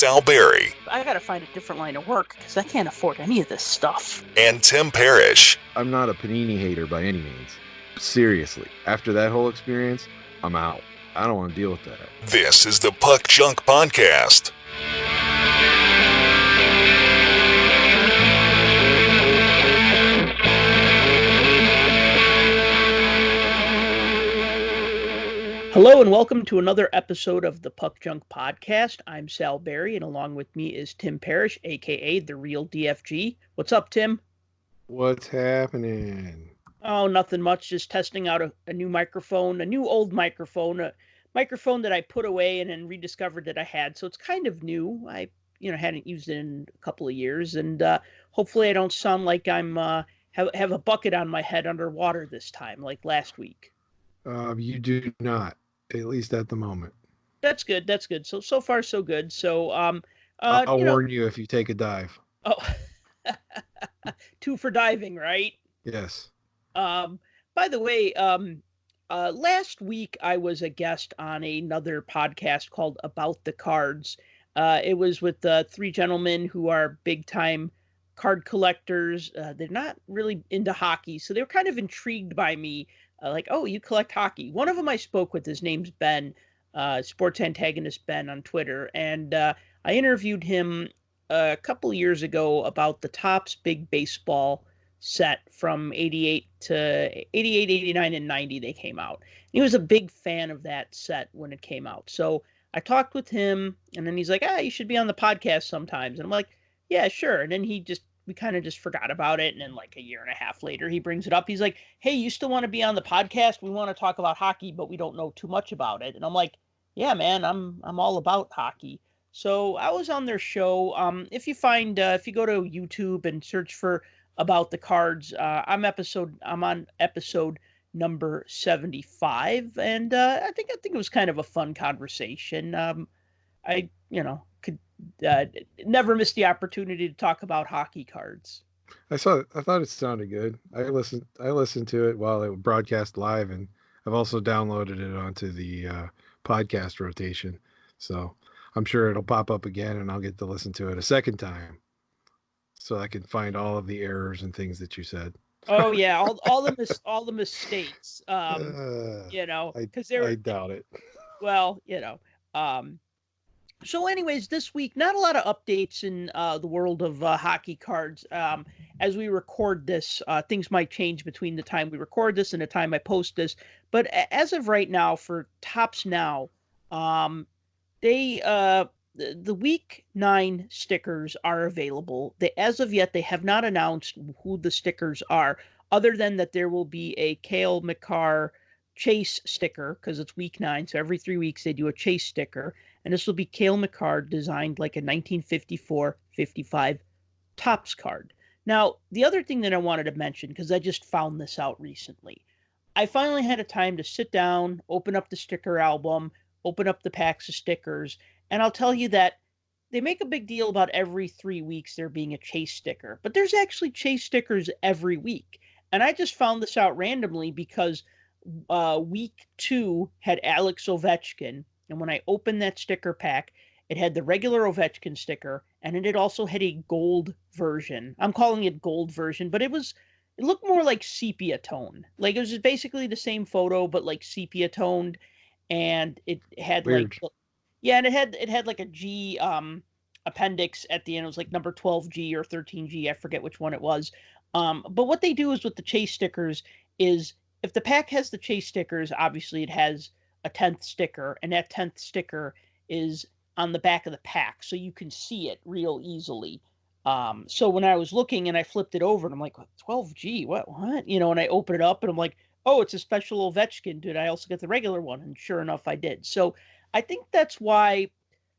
Sal Berry. I gotta find a different line of work because I can't afford any of this stuff. And Tim Parish. I'm not a Panini hater by any means. Seriously, after that whole experience, I'm out. I don't want to deal with that. This is the Puck Junk Podcast. Hello and welcome to another episode of the Puck Junk Podcast. I'm Sal Berry, and along with me is Tim Parish, aka the real DFG. What's up, Tim? What's happening? Oh, nothing much. Just testing out a new microphone, a new old microphone, a microphone that I put away and then rediscovered that I had. So it's kind of new. I hadn't used it in a couple of years, and hopefully I don't sound like I'm have a bucket on my head underwater this time, like last week. You do not, at least at the moment. That's good. That's good. So far so good. So I'll warn you if you take a dive. Oh, 2 for diving, right? Yes. By the way, last week I was a guest on another podcast called About the Cards. It was with 3 gentlemen who are big time card collectors. They're not really into hockey, so they were kind of intrigued by me. Like, oh, you collect hockey. One of them I spoke with, his name's Ben, sports antagonist Ben on Twitter. And I interviewed him a couple years ago about the Topps big baseball set from 88 to 88, 89, and 90 they came out. He was a big fan of that set when it came out. So I talked with him, and then he's like, you should be on the podcast sometimes. And I'm like, yeah, sure. And then we kind of just forgot about it. And then like a year and a half later, he brings it up. He's like, hey, you still want to be on the podcast? We want to talk about hockey, but we don't know too much about it. And I'm like, yeah, man, I'm all about hockey. So I was on their show. If you go to YouTube and search for About the Cards, I'm on episode number 75. And I think it was kind of a fun conversation. I could never miss the opportunity to talk about hockey cards. I thought it sounded good. I listened to it while it would broadcast live, and I've also downloaded it onto the podcast rotation. So I'm sure it'll pop up again, and I'll get to listen to it a second time, so I can find all of the errors and things that you said. Oh yeah, all the mistakes. Because I doubt it. Well, So anyways, this week, not a lot of updates in the world of hockey cards. As we record this, things might change between the time we record this and the time I post this. But as of right now, for Topps Now, the Week 9 stickers are available. As of yet, they have not announced who the stickers are, other than that there will be a Cale Makar chase sticker, because it's Week 9, so every 3 weeks they do a chase sticker. And this will be Cale Makar designed like a 1954-55 Topps card. Now, the other thing that I wanted to mention, because I just found this out recently, I finally had a time to sit down, open up the sticker album, open up the packs of stickers, and I'll tell you that they make a big deal about every 3 weeks there being a chase sticker. But there's actually chase stickers every week. And I just found this out randomly because Week 2 had Alex Ovechkin. And when I opened that sticker pack, it had the regular Ovechkin sticker, and it also had a gold version. I'm calling it gold version, but it looked more like sepia tone. Like it was basically the same photo, but like sepia toned, and it had Weird. and it had like a G appendix at the end. It was like number 12G or 13G. I forget which one it was. But what they do is with the chase stickers is if the pack has the chase stickers, obviously it has a 10th sticker, and that 10th sticker is on the back of the pack, so you can see it real easily. So when I was looking and I flipped it over, and I'm like, 12G, what? And I open it up, and I'm like, oh, it's a special Ovechkin. Did I also get the regular one? And sure enough, I did. So I think that's why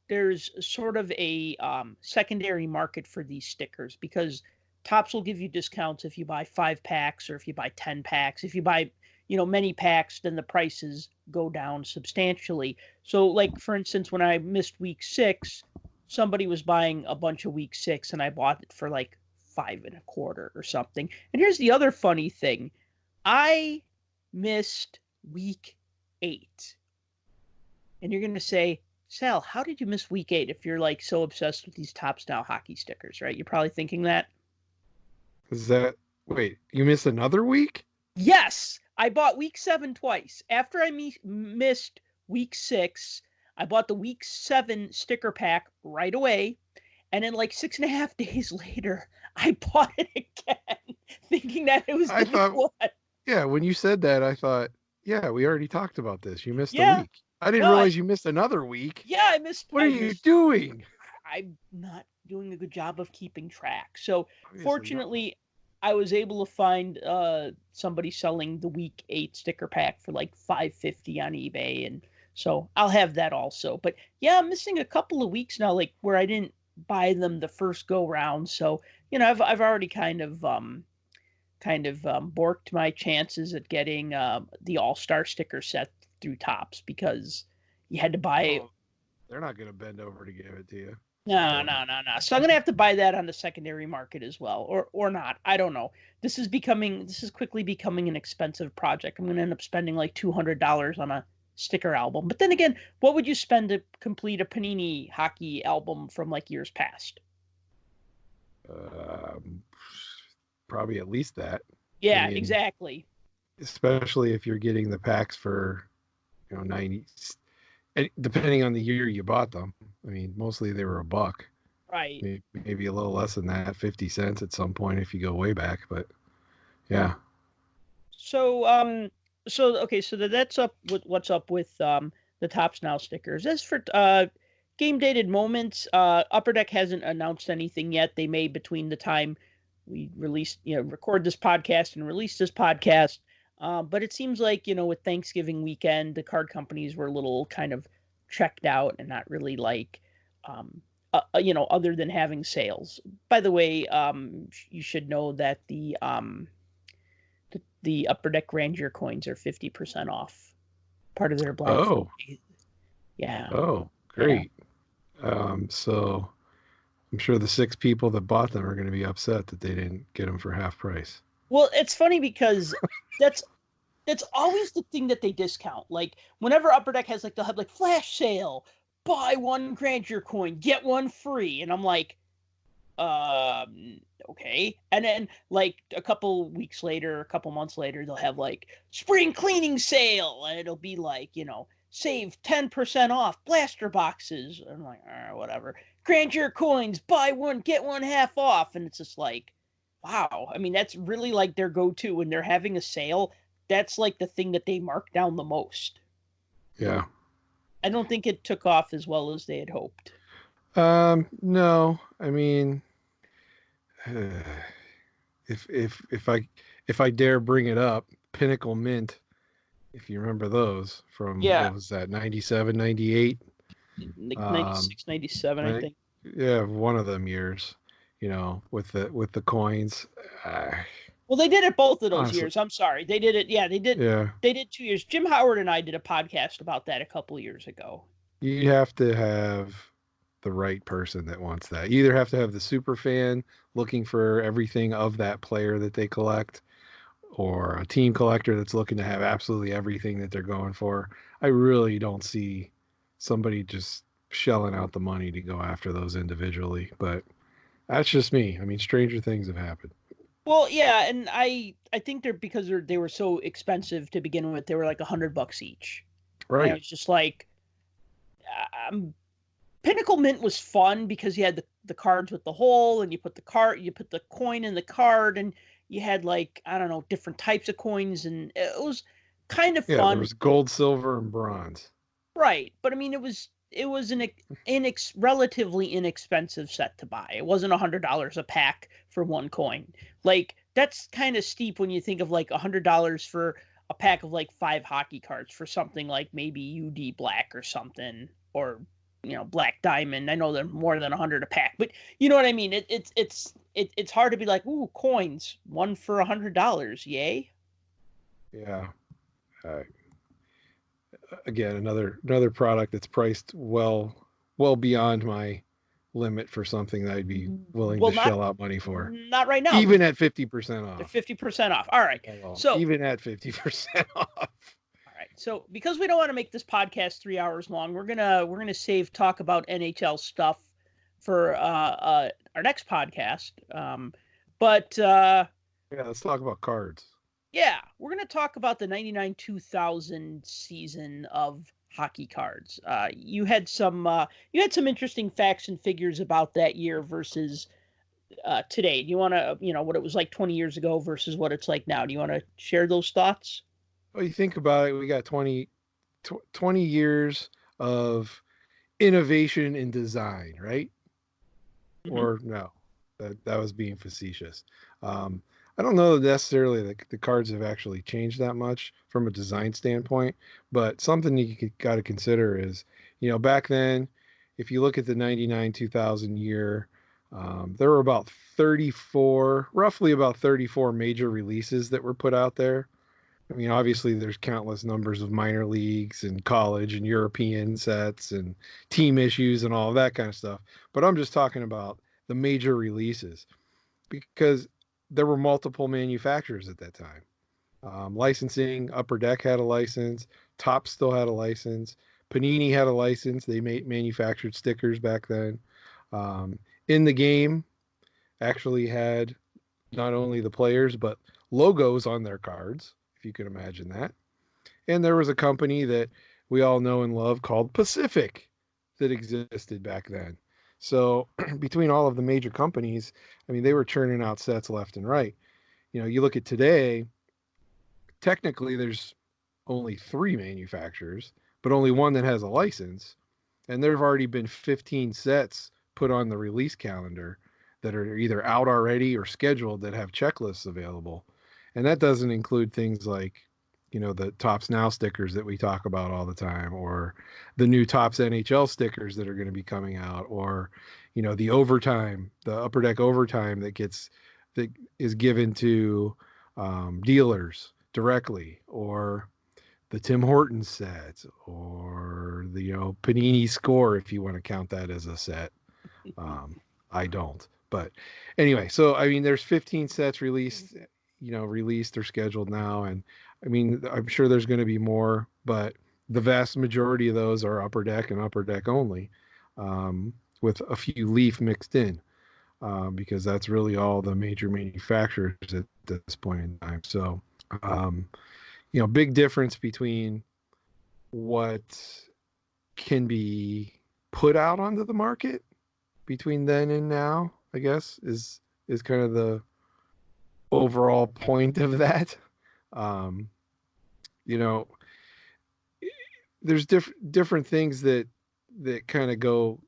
there's sort of a secondary market for these stickers, because Topps will give you discounts if you buy 5 packs or if you buy 10 packs. If you buy many packs, then the prices go down substantially. So like, for instance, when I missed Week 6, somebody was buying a bunch of Week 6 and I bought it for like $5.25 or something. And here's the other funny thing. I missed Week 8. And you're going to say, Sal, how did you miss week 8 if you're like so obsessed with these Tops Now hockey stickers, right? You're probably thinking that. Is that wait? You missed another week? Yes, I bought week 7 twice. After I missed week 6, I bought the week 7 sticker pack right away. And then, like 6.5 days later, I bought it again, thinking that it was I the new thought, one. yeah. When you said that, I thought, yeah, we already talked about this. You missed a Yeah, week. I didn't no, realize you missed another week. yeah, I missed. What are you doing? I'm not doing a good job of keeping track. So Obviously not. fortunately, I was able to find somebody selling the week 8 sticker pack for like $5.50 on eBay, and so I'll have that also. But yeah, I'm missing a couple of weeks now, like where I didn't buy them the first go round. So I've already borked my chances at getting the All-Star sticker set through Tops because you had to buy. Oh, they're not going to bend over to give it to you. No. So I'm gonna have to buy that on the secondary market as well, or not. I don't know. This is quickly becoming an expensive project. I'm gonna end up spending like $200 on a sticker album. But then again, what would you spend to complete a Panini hockey album from like years past? Probably at least that. Yeah, I mean, exactly. especially if you're getting the packs for 90, and depending on the year you bought them. I mean, mostly they were $1. Right. Maybe a little less than that, 50 cents at some point if you go way back. But yeah. So okay, so that's up with what's up with the Tops Now stickers. As for game dated moments, Upper Deck hasn't announced anything yet. They may between the time we record this podcast and release this podcast. But it seems like, with Thanksgiving weekend, the card companies were a little kind of checked out and not really like, other than having sales. By the way, you should know that the Upper Deck Grandeur coins are 50% off. Part of their Black Friday. Yeah. Oh, great. Yeah. So I'm sure the 6 people that bought them are going to be upset that they didn't get them for half price. Well, it's funny because that's always the thing that they discount. Like whenever Upper Deck has they'll have flash sale, buy 1 Grandeur coin, get 1 free, and I'm like, okay. And then a couple weeks later, a couple months later, they'll have spring cleaning sale, and it'll be save 10% off blaster boxes. I'm like, whatever. Grandeur coins, buy 1, get 1 half off, and it's just wow. I mean, that's really their go-to when they're having a sale. That's the thing that they mark down the most. Yeah. I don't think it took off as well as they had hoped. No, I mean, if I dare bring it up, Pinnacle Mint, if you remember those from, what was that, 97, 98? 96, 97, I think. Yeah, one of them years, with the coins. Well, they did it both of those years. I'm sorry. They did it. Yeah, they did. Yeah. They did 2 years. Jim Howard and I did a podcast about that a couple of years ago. You have to have the right person that wants that. You either have to have the super fan looking for everything of that player that they collect, or a team collector that's looking to have absolutely everything that they're going for. I really don't see somebody just shelling out the money to go after those individually, but that's just me. I mean, stranger things have happened. Well, yeah, and I think because they were so expensive to begin with. They were $100 each. Right. And it was just Pinnacle Mint was fun because you had the cards with the hole, and you put the coin in the card, and you had I don't know, different types of coins, and it was kind of fun. Yeah, there was gold, silver, and bronze. Right, but I mean, it was an relatively inexpensive set to buy. It wasn't $100 a pack for 1 coin. That's kind of steep when you think of $100 for a pack of 5 hockey cards for something maybe UD Black or something, or Black Diamond. I know they're more than 100 a pack, but you know what I mean. It's hard to be ooh, coins, 1 for $100, yay. Yeah. Again, another product that's priced well beyond my limit for something that I'd be willing to shell out money for. Not right now. Even at 50% off. They're 50% off. All right. Well, So even at 50% off. All right. So because we don't want to make this podcast 3 hours long, we're gonna save talk about NHL stuff for our next podcast. But Yeah, let's talk about cards. yeah, we're gonna talk about the 99-2000 season of hockey cards. You had some interesting facts and figures about that year versus today. Do you want to, what it was like 20 years ago versus what it's like now? Do you want to share those thoughts? Well, you think about it, we got 20 years of innovation in design, right? Mm-hmm. Or no, that was being facetious. I don't know necessarily that the cards have actually changed that much from a design standpoint, but something you got to consider is, back then, if you look at the 99-2000 year, there were roughly about 34 major releases that were put out there. I mean, obviously, there's countless numbers of minor leagues and college and European sets and team issues and all of that kind of stuff. But I'm just talking about the major releases because there were multiple manufacturers at that time. Licensing, Upper Deck had a license, Top still had a license, Panini had a license. They manufactured stickers back then. In the game, actually had not only the players but logos on their cards, if you can imagine that. And there was a company that we all know and love called Pacific that existed back then. So between all of the major companies, I mean, they were churning out sets left and right. You look at today, technically there's only 3 manufacturers, but only one that has a license. And there have already been 15 sets put on the release calendar that are either out already or scheduled that have checklists available. And that doesn't include things like, the Tops Now stickers that we talk about all the time, or the new Tops NHL stickers that are going to be coming out, or, the overtime, the Upper Deck overtime that is given to dealers directly, or the Tim Hortons set, or the Panini Score, if you want to count that as a set. I don't, but anyway. So I mean, there's 15 sets released or scheduled now, and I mean, I'm sure there's going to be more, but the vast majority of those are Upper Deck and Upper Deck only, with a few Leaf mixed in, because that's really all the major manufacturers at this point in time. So. Big difference between what can be put out onto the market between then and now, I guess, is kind of the overall point of that. Um, you know, there's different things that kind of go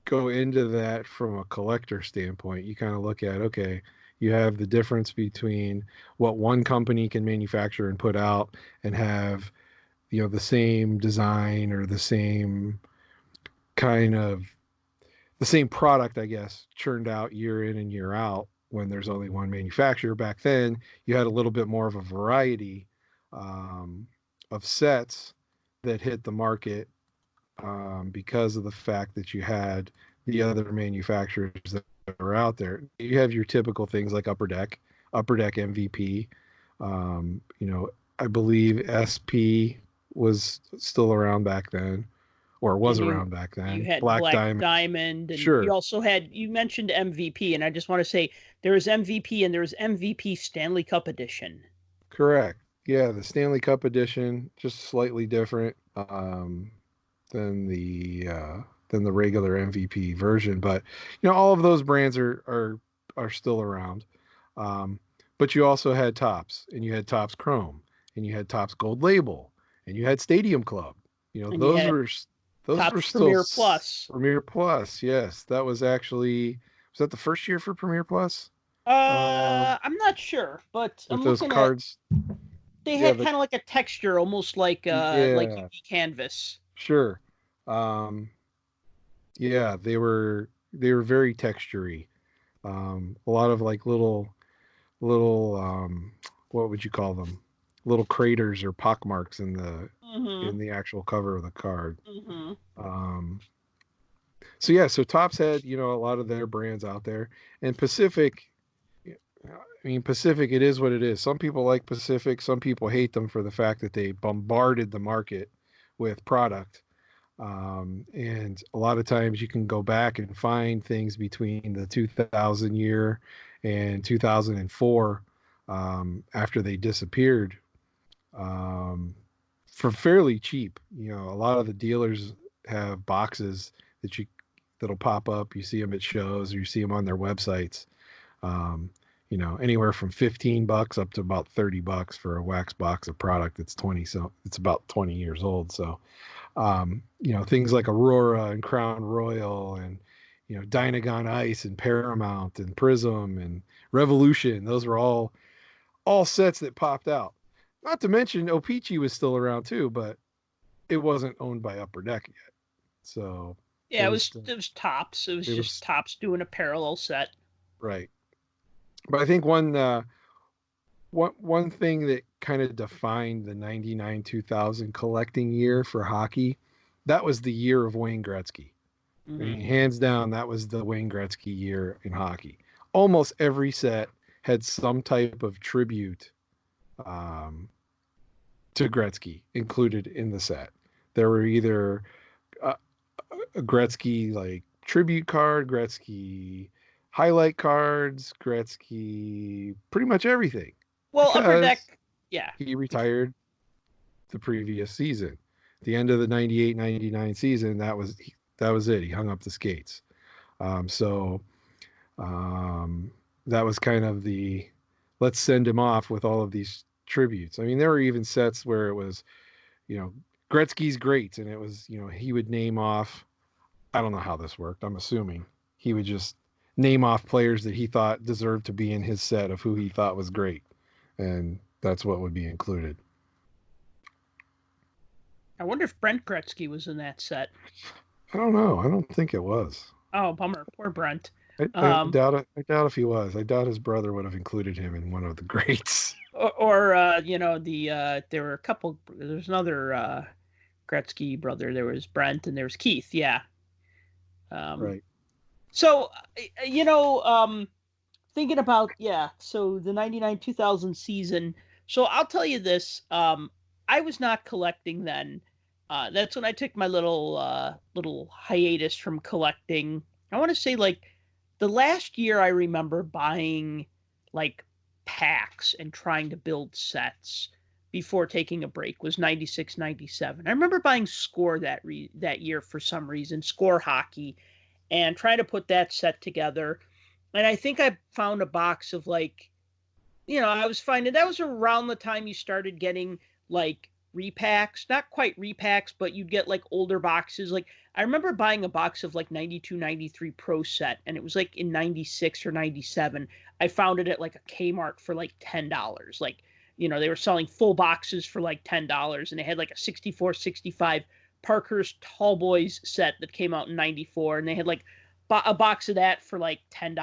into that from a collector standpoint. You kind of look at, okay, you have the difference between what one company can manufacture and put out and have, the same design or the same product, I guess, churned out year in and year out when there's only one manufacturer. Back then, you had a little bit more of a variety of sets that hit the market, because of the fact that you had the other manufacturers that are out there. You have your typical things like Upper Deck MVP. I believe SP was still around back then, or was And around back you then. had Black Black Diamond, Diamond, and sure, you mentioned MVP, and I just want to say there was MVP and there was MVP Stanley Cup edition. correct. Yeah, the Stanley Cup edition, just slightly different than the regular MVP version, but all of those brands are still around. Um, but you also had Tops, and you had Tops Chrome, and you had Tops Gold Label, and you had Stadium Club. And you had Those were Topps still Premier Plus. Premier Plus. Yes, that was that the first year for Premier Plus? I'm not sure, but With I'm those looking at cards, they yeah, had kind of like a texture, almost like yeah, UV canvas. sure. Um, yeah, they were very textury. A lot of like little what would you call them? Little craters or pock marks in the Mm-hmm. actual cover of the card. Mm-hmm. Um, so yeah, so Topps had a lot of their brands out there, and Pacific I mean, Pacific, it is what it is. Some people like Pacific. Some people hate them for the fact that they bombarded the market with product. And a lot of times you can go back and find things between the 2000 year and 2004, after they disappeared, um, for fairly cheap. You know, a lot of the dealers have boxes that'll pop up. You see them at shows, or you see them on their websites. Um, Anywhere from $15 up to about $30 for a wax box of product that's 20. So it's about 20 years old. So, things like Aurora and Crown Royal and, Dynagon Ice and Paramount and Prism and Revolution. Those were all sets that popped out. Not to mention O-Pee-Chee was still around too, but it wasn't owned by Upper Deck yet. So Yeah, it was Tops. It was it just was Tops doing a parallel set. right. But I think one thing that kind of defined the 99 2000 collecting year for hockey, that was the year of Wayne Gretzky. I mean, hands down, that was the Wayne Gretzky year in hockey. Almost every set had some type of tribute, um, to Gretzky included in the set. There were either a Gretzky like tribute card, Gretzky highlight cards, Gretzky, pretty much everything, Well, Upper because Deck, yeah. he retired the previous season. The end of the 98-99 season, that was it. He hung up the skates. So that was kind of the let's send him off with all of these tributes. I mean, there were even sets where it was, you know, Gretzky's greats, and it was, he would name off. I don't know how this worked. I'm assuming he would just name off players that he thought deserved to be in his set of who he thought was great, and that's what would be included. I wonder if Brent Gretzky was in that set. I don't know. I don't think it was. Oh, bummer. Poor Brent. I doubt it. I doubt if he was. I doubt his brother would have included him in one of the greats. There were a couple. There's another Gretzky brother. There was Brent and there was Keith. Yeah. Right. So, thinking about, so the 99 2000 season. So I'll tell you this. I was not collecting then. That's when I took my little hiatus from collecting. I want to say like the last year I remember buying like packs and trying to build sets before taking a break was 96 97. I remember buying Score that year for some reason, Score Hockey, and trying to put that set together. And I think I found a box of like, I was finding that was around the time you started getting like repacks, not quite repacks, but you'd get like older boxes. Like I remember buying a box of like 92, 93 Pro set, and it was like in 96 or 97. I found it at like a Kmart for like $10. Like, they were selling full boxes for like $10, and they had like a 64, 65 Parkhurst Tall Boys set that came out in 94, and they had like a box of that for like $10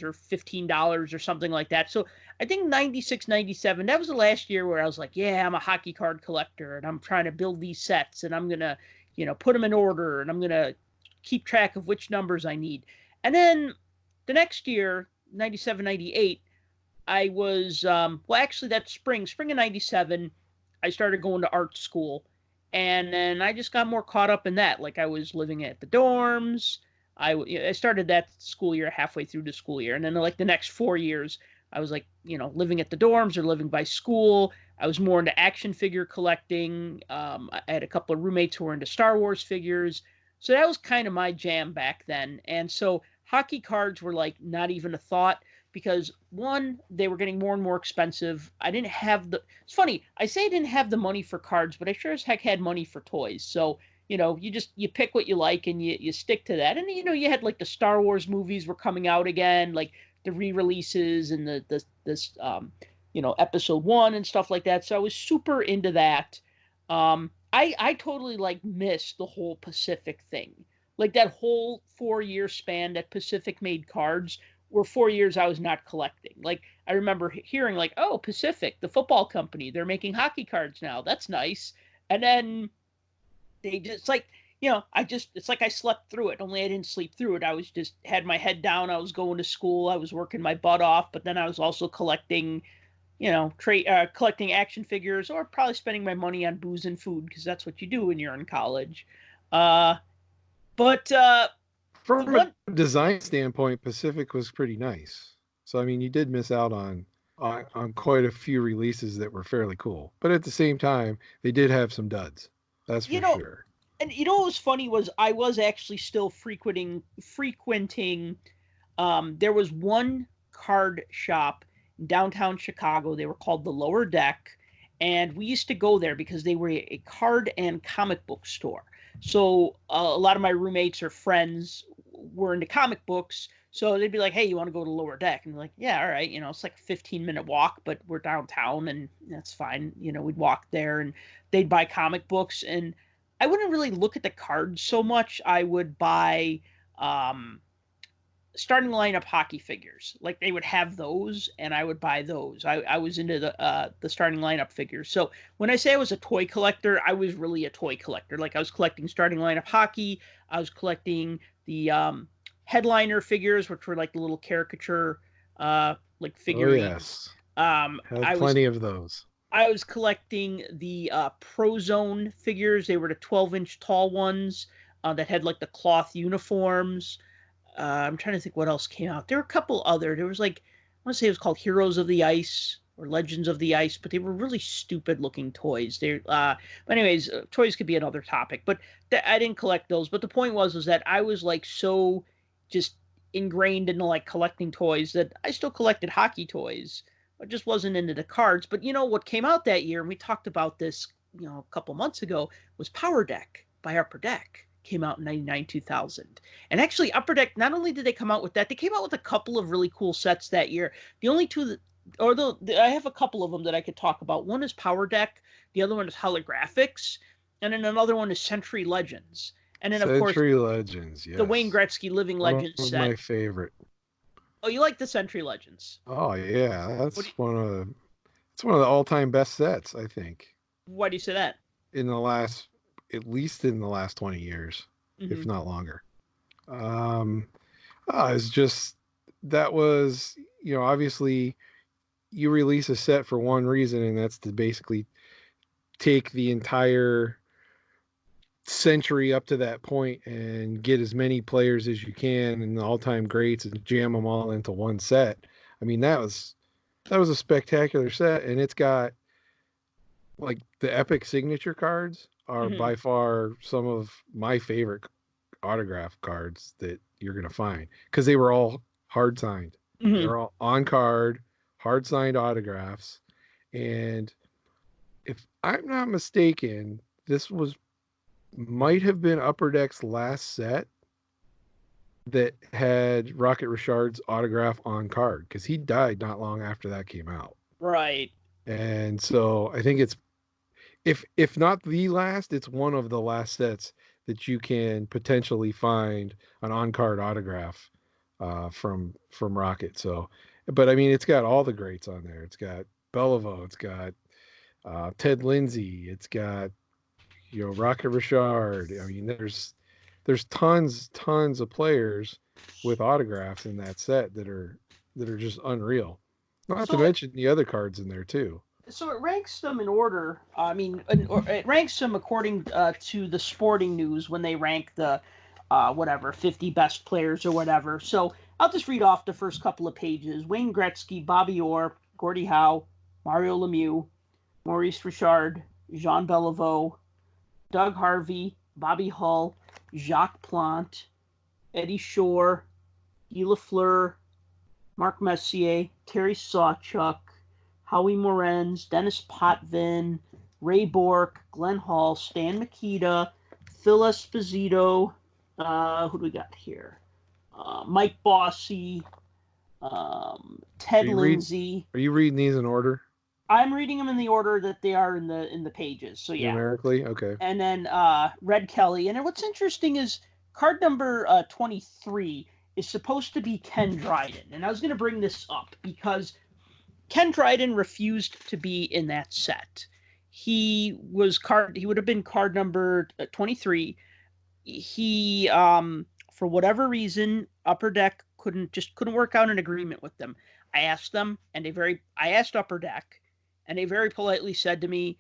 or $15 or something like that. So I think 96, 97, that was the last year where I was like, yeah, I'm a hockey card collector and I'm trying to build these sets and I'm going to, put them in order and I'm going to keep track of which numbers I need. And then the next year, 97, 98, I was, actually that spring of 97, I started going to art school. And then I just got more caught up in that. Like I was living at the dorms. I started that school year halfway through the school year. And then like the next 4 years, I was like, living at the dorms or living by school. I was more into action figure collecting. I had a couple of roommates who were into Star Wars figures. So that was kind of my jam back then. And so hockey cards were like not even a thought because one, they were getting more and more expensive. I didn't have it's funny. I say I didn't have the money for cards, but I sure as heck had money for toys. So you pick what you like and you stick to that. And, you had like the Star Wars movies were coming out again, like the re-releases and this episode 1 and stuff like that. So I was super into that. I totally like missed the whole Pacific thing. Like that whole 4-year span that Pacific made cards were 4 years I was not collecting. Like I remember hearing like, oh, Pacific, the football company, they're making hockey cards now. That's nice. And then they just like, it's like I slept through it, only I didn't sleep through it. I was just had my head down. I was going to school. I was working my butt off, but then I was also collecting, collecting action figures, or probably spending my money on booze and food, because that's what you do when you're in college. But the From one, a design standpoint, Pacific was pretty nice. So I mean, you did miss out on quite a few releases that were fairly cool. But at the same time, they did have some duds. That's you for know, sure. and what was funny was I was actually still frequenting. There was one card shop in downtown Chicago. They were called the Lower Deck, and we used to go there because they were a card and comic book store. So a lot of my roommates or friends were into comic books. So they'd be like, "Hey, you want to go to Lower Deck?" And I'm like, "Yeah, all right." It's like a 15-minute walk, but we're downtown, and that's fine. We'd walk there, and they'd buy comic books, and I wouldn't really look at the cards so much. I would buy um, starting lineup hockey figures. Like they would have those, and I would buy those. I was into the starting lineup figures. So when I say I was a toy collector, I was really a toy collector. Like I was collecting starting lineup hockey. I was collecting the headliner figures, which were like the little caricature like Oh figurines. yes, had I was plenty of those. I was collecting the Prozone figures. They were the 12-inch tall ones that had like the cloth uniforms. I'm trying to think what else came out. There were a couple other. There was like, I want to say it was called Heroes of the Ice or Legends of the Ice, but they were really stupid looking toys. But anyways, toys could be another topic. But I didn't collect those. But the point was that I was like so just ingrained into like collecting toys that I still collected hockey toys. I just wasn't into the cards. But what came out that year, and we talked about this, a couple months ago, was Power Deck by Upper Deck. Came out in 99, 2000. And actually, Upper Deck, not only did they come out with that, they came out with a couple of really cool sets that year. The only two that, I have a couple of them that I could talk about. One is Power Deck, the other one is Holographics, and then another one is Century Legends. And then, of course, Century Legends, the Wayne yes, Gretzky Living one Legends of set. my favorite. Oh, you like the Century Legends? Oh yeah, What do it's one of the all-time best sets, I think, why do you say that? in the last at least in the last 20 years, Mm-hmm. if not longer. Um, it's just that was, obviously you release a set for one reason, and that's to basically take the entire century up to that point and get as many players as you can and the all-time greats and jam them all into one set. I mean, that was a spectacular set, and it's got like the epic signature cards are Mm-hmm. by far some of my favorite autograph cards that you're going to find because they were all hard signed. Mm-hmm. They're all on card, hard signed autographs. And if I'm not mistaken, this might have been Upper Deck's last set that had Rocket Richard's autograph on card because he died not long after that came out. Right. And so I think it's if not the last, it's one of the last sets that you can potentially find an on-card autograph from Rocket. So, but I mean, it's got all the greats on there. It's got Beliveau, it's got Ted Lindsay, it's got Rocket Richard. I mean, there's tons of players with autographs in that set that are just unreal. Not to So mention the other cards in there too. so it ranks them in order. I mean, it ranks them according to the Sporting News when they rank the whatever 50 best players or whatever. So I'll just read off the first couple of pages: Wayne Gretzky, Bobby Orr, Gordie Howe, Mario Lemieux, Maurice Richard, Jean Beliveau, Doug Harvey, Bobby Hull, Jacques Plante, Eddie Shore, Guy Lafleur, Mark Messier, Terry Sawchuk, Howie Morenz, Dennis Potvin, Ray Bork, Glenn Hall, Stan Mikita, Phil Esposito. Who do we got here? Mike Bossy, Are Ted you read Lindsay. are you reading these in order I'm reading them in the order that they are in the pages. So yeah, numerically? Okay. and then Red Kelly. And then what's interesting is card number 23 is supposed to be Ken Dryden, and I was going to bring this up because Ken Dryden refused to be in that set. He would have been card number 23, he for whatever reason, Upper Deck couldn't work out an agreement with them. I asked them, and I asked Upper Deck, and they very politely said to me,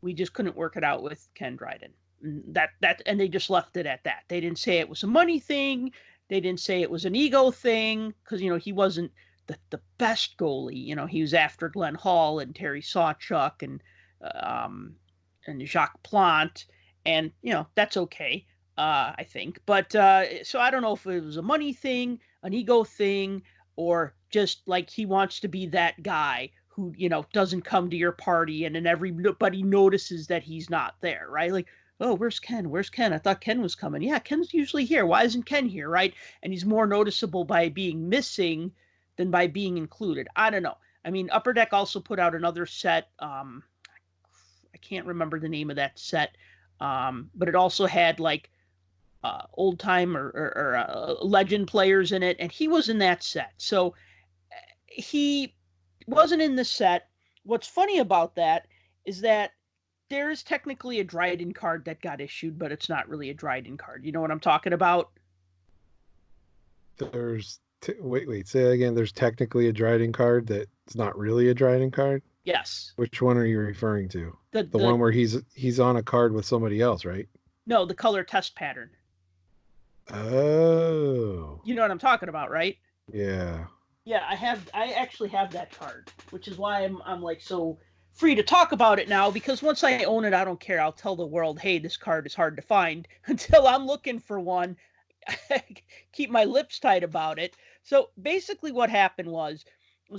we just couldn't work it out with Ken Dryden. And they just left it at that. They didn't say it was a money thing. They didn't say it was an ego thing, because he wasn't the best goalie. He was after Glenn Hall and Terry Sawchuk and Jacques Plante, and that's okay. I think. But so I don't know if it was a money thing, an ego thing, or just like he wants to be that guy who, doesn't come to your party and then everybody notices that he's not there, right? Like, oh, where's Ken? Where's Ken? I thought Ken was coming. Yeah, Ken's usually here. Why isn't Ken here, right? And he's more noticeable by being missing than by being included. I don't know. I mean, Upper Deck also put out another set. I can't remember the name of that set, but it also had like old time or legend players in it, and he was in that set. So he wasn't in the set. What's funny about that is that there is technically a Dryden card that got issued, but it's not really a Dryden card. You know what I'm talking about? Wait, say that again. There's technically a Dryden card that's not really a Dryden card? Yes. Which one are you referring to? The The one where he's on a card with somebody else, right? No, the color test pattern. Oh. You know what I'm talking about, right? Yeah. Yeah, I actually have that card, which is why I'm like so free to talk about it now, because once I own it, I don't care. I'll tell the world, hey, this card is hard to find. Until I'm looking for one, I keep my lips tight about it. So basically what happened was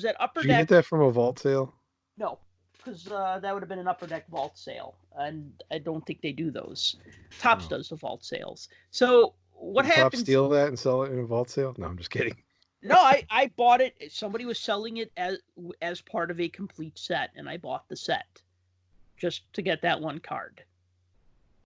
that Upper Did you Deck... get that from a vault sale? No, because that would have been an Upper Deck vault sale, and I don't think they do those. Topps does the vault sales. So what Did happens... Topps steal that and sell it in a vault sale? No, I'm just kidding. No, I bought it. Somebody was selling it as part of a complete set, and I bought the set just to get that one card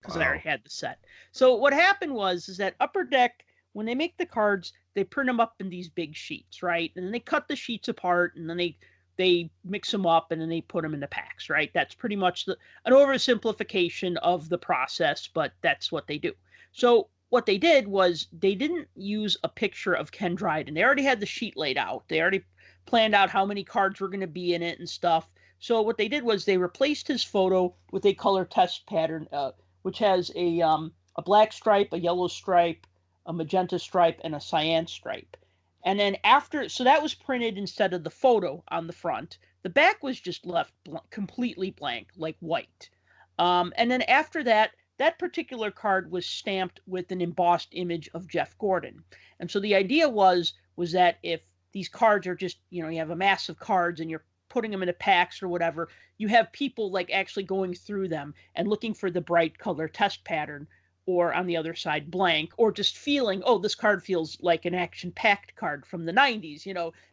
because I already had the set. So what happened was that Upper Deck, when they make the cards, they print them up in these big sheets, right? And then they cut the sheets apart, and then they mix them up, and then they put them in the packs, right? That's pretty much an oversimplification of the process, but that's what they do. So what they did was they didn't use a picture of Ken Dryden. They already had the sheet laid out. They already planned out how many cards were going to be in it and stuff. So what they did was they replaced his photo with a color test pattern, which has a black stripe, a yellow stripe, a magenta stripe, and a cyan stripe. And then so that was printed instead of the photo on the front. The back was just left completely blank, like white. And then after that, that particular card was stamped with an embossed image of Jeff Gordon. And so the idea was that if these cards are just, you have a mass of cards and you're putting them into packs or whatever, you have people like actually going through them and looking for the bright color test pattern, or on the other side blank, or just feeling, oh, this card feels like an action-packed card from the 90s,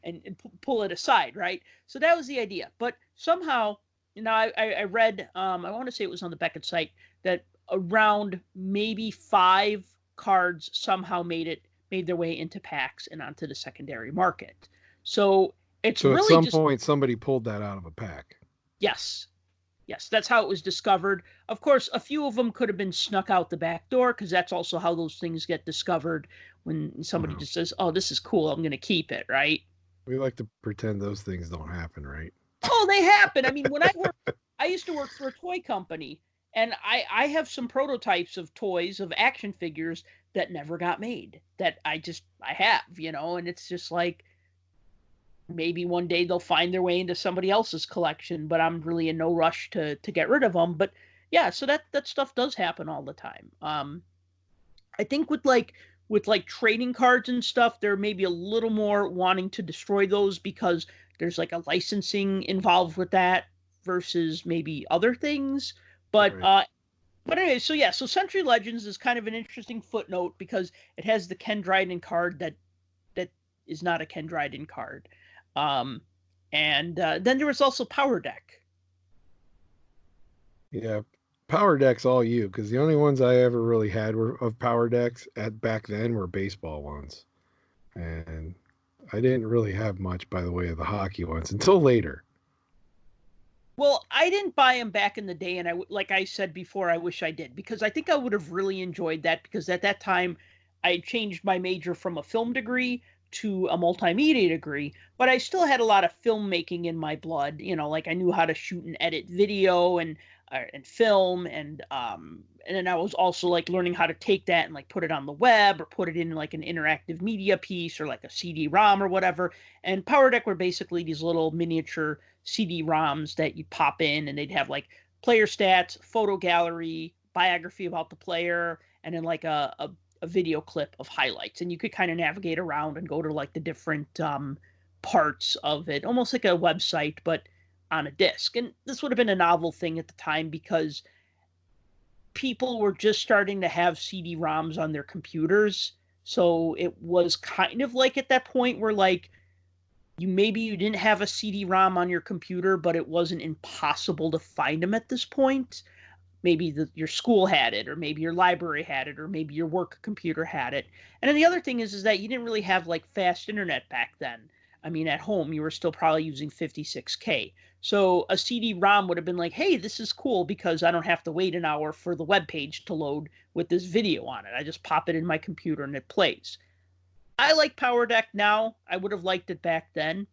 and pull it aside, right? So that was the idea. But somehow, I read, I want to say it was on the Beckett site, that around maybe 5 cards somehow made their way into packs and onto the secondary market. So it's so really at some point somebody pulled that out of a pack. Yes, that's how it was discovered. Of course, a few of them could have been snuck out the back door, because that's also how those things get discovered, when somebody just says, oh, this is cool, I'm going to keep it, right? We like to pretend those things don't happen, right? Oh, they happen. I mean, when I used to work for a toy company, and I have some prototypes of toys, of action figures that never got made, that I have, and it's just like, maybe one day they'll find their way into somebody else's collection, but I'm really in no rush to get rid of them. But yeah, so that stuff does happen all the time. I think with trading cards and stuff, they're maybe a little more wanting to destroy those, because there's like a licensing involved with that versus maybe other things. But right. But anyway, so yeah, so Century Legends is kind of an interesting footnote, because it has the Ken Dryden card that is not a Ken Dryden card. And then there was also Power Deck. Yeah, Power Deck's all you, because the only ones I ever really had of Power Decks back then were baseball ones, and I didn't really have much by the way of the hockey ones until later. Well, I didn't buy them back in the day, and like I said before, I wish I did, because I think I would have really enjoyed that, because at that time I changed my major from a film degree to a multimedia degree, but I still had a lot of filmmaking in my blood. Like I knew how to shoot and edit video and film, and then I was also like learning how to take that and like put it on the web or put it in like an interactive media piece or like a CD-ROM or whatever. And Power Deck were basically these little miniature CD-ROMs that you'd pop in, and they'd have like player stats, photo gallery, biography about the player, and then like a video clip of highlights. And you could kind of navigate around and go to like the different parts of it, almost like a website, but on a disc. And this would have been a novel thing at the time, because people were just starting to have CD-ROMs on their computers. So it was kind of like at that point where like you didn't have a CD-ROM on your computer, but it wasn't impossible to find them at this point. Maybe your school had it, or maybe your library had it, or maybe your work computer had it. And then the other thing is that you didn't really have like fast internet back then. I mean, at home you were still probably using 56K. So a CD-ROM would have been like, hey, this is cool because I don't have to wait an hour for the web page to load with this video on it. I just pop it in my computer and it plays. I like Power Deck now. I would have liked it back then.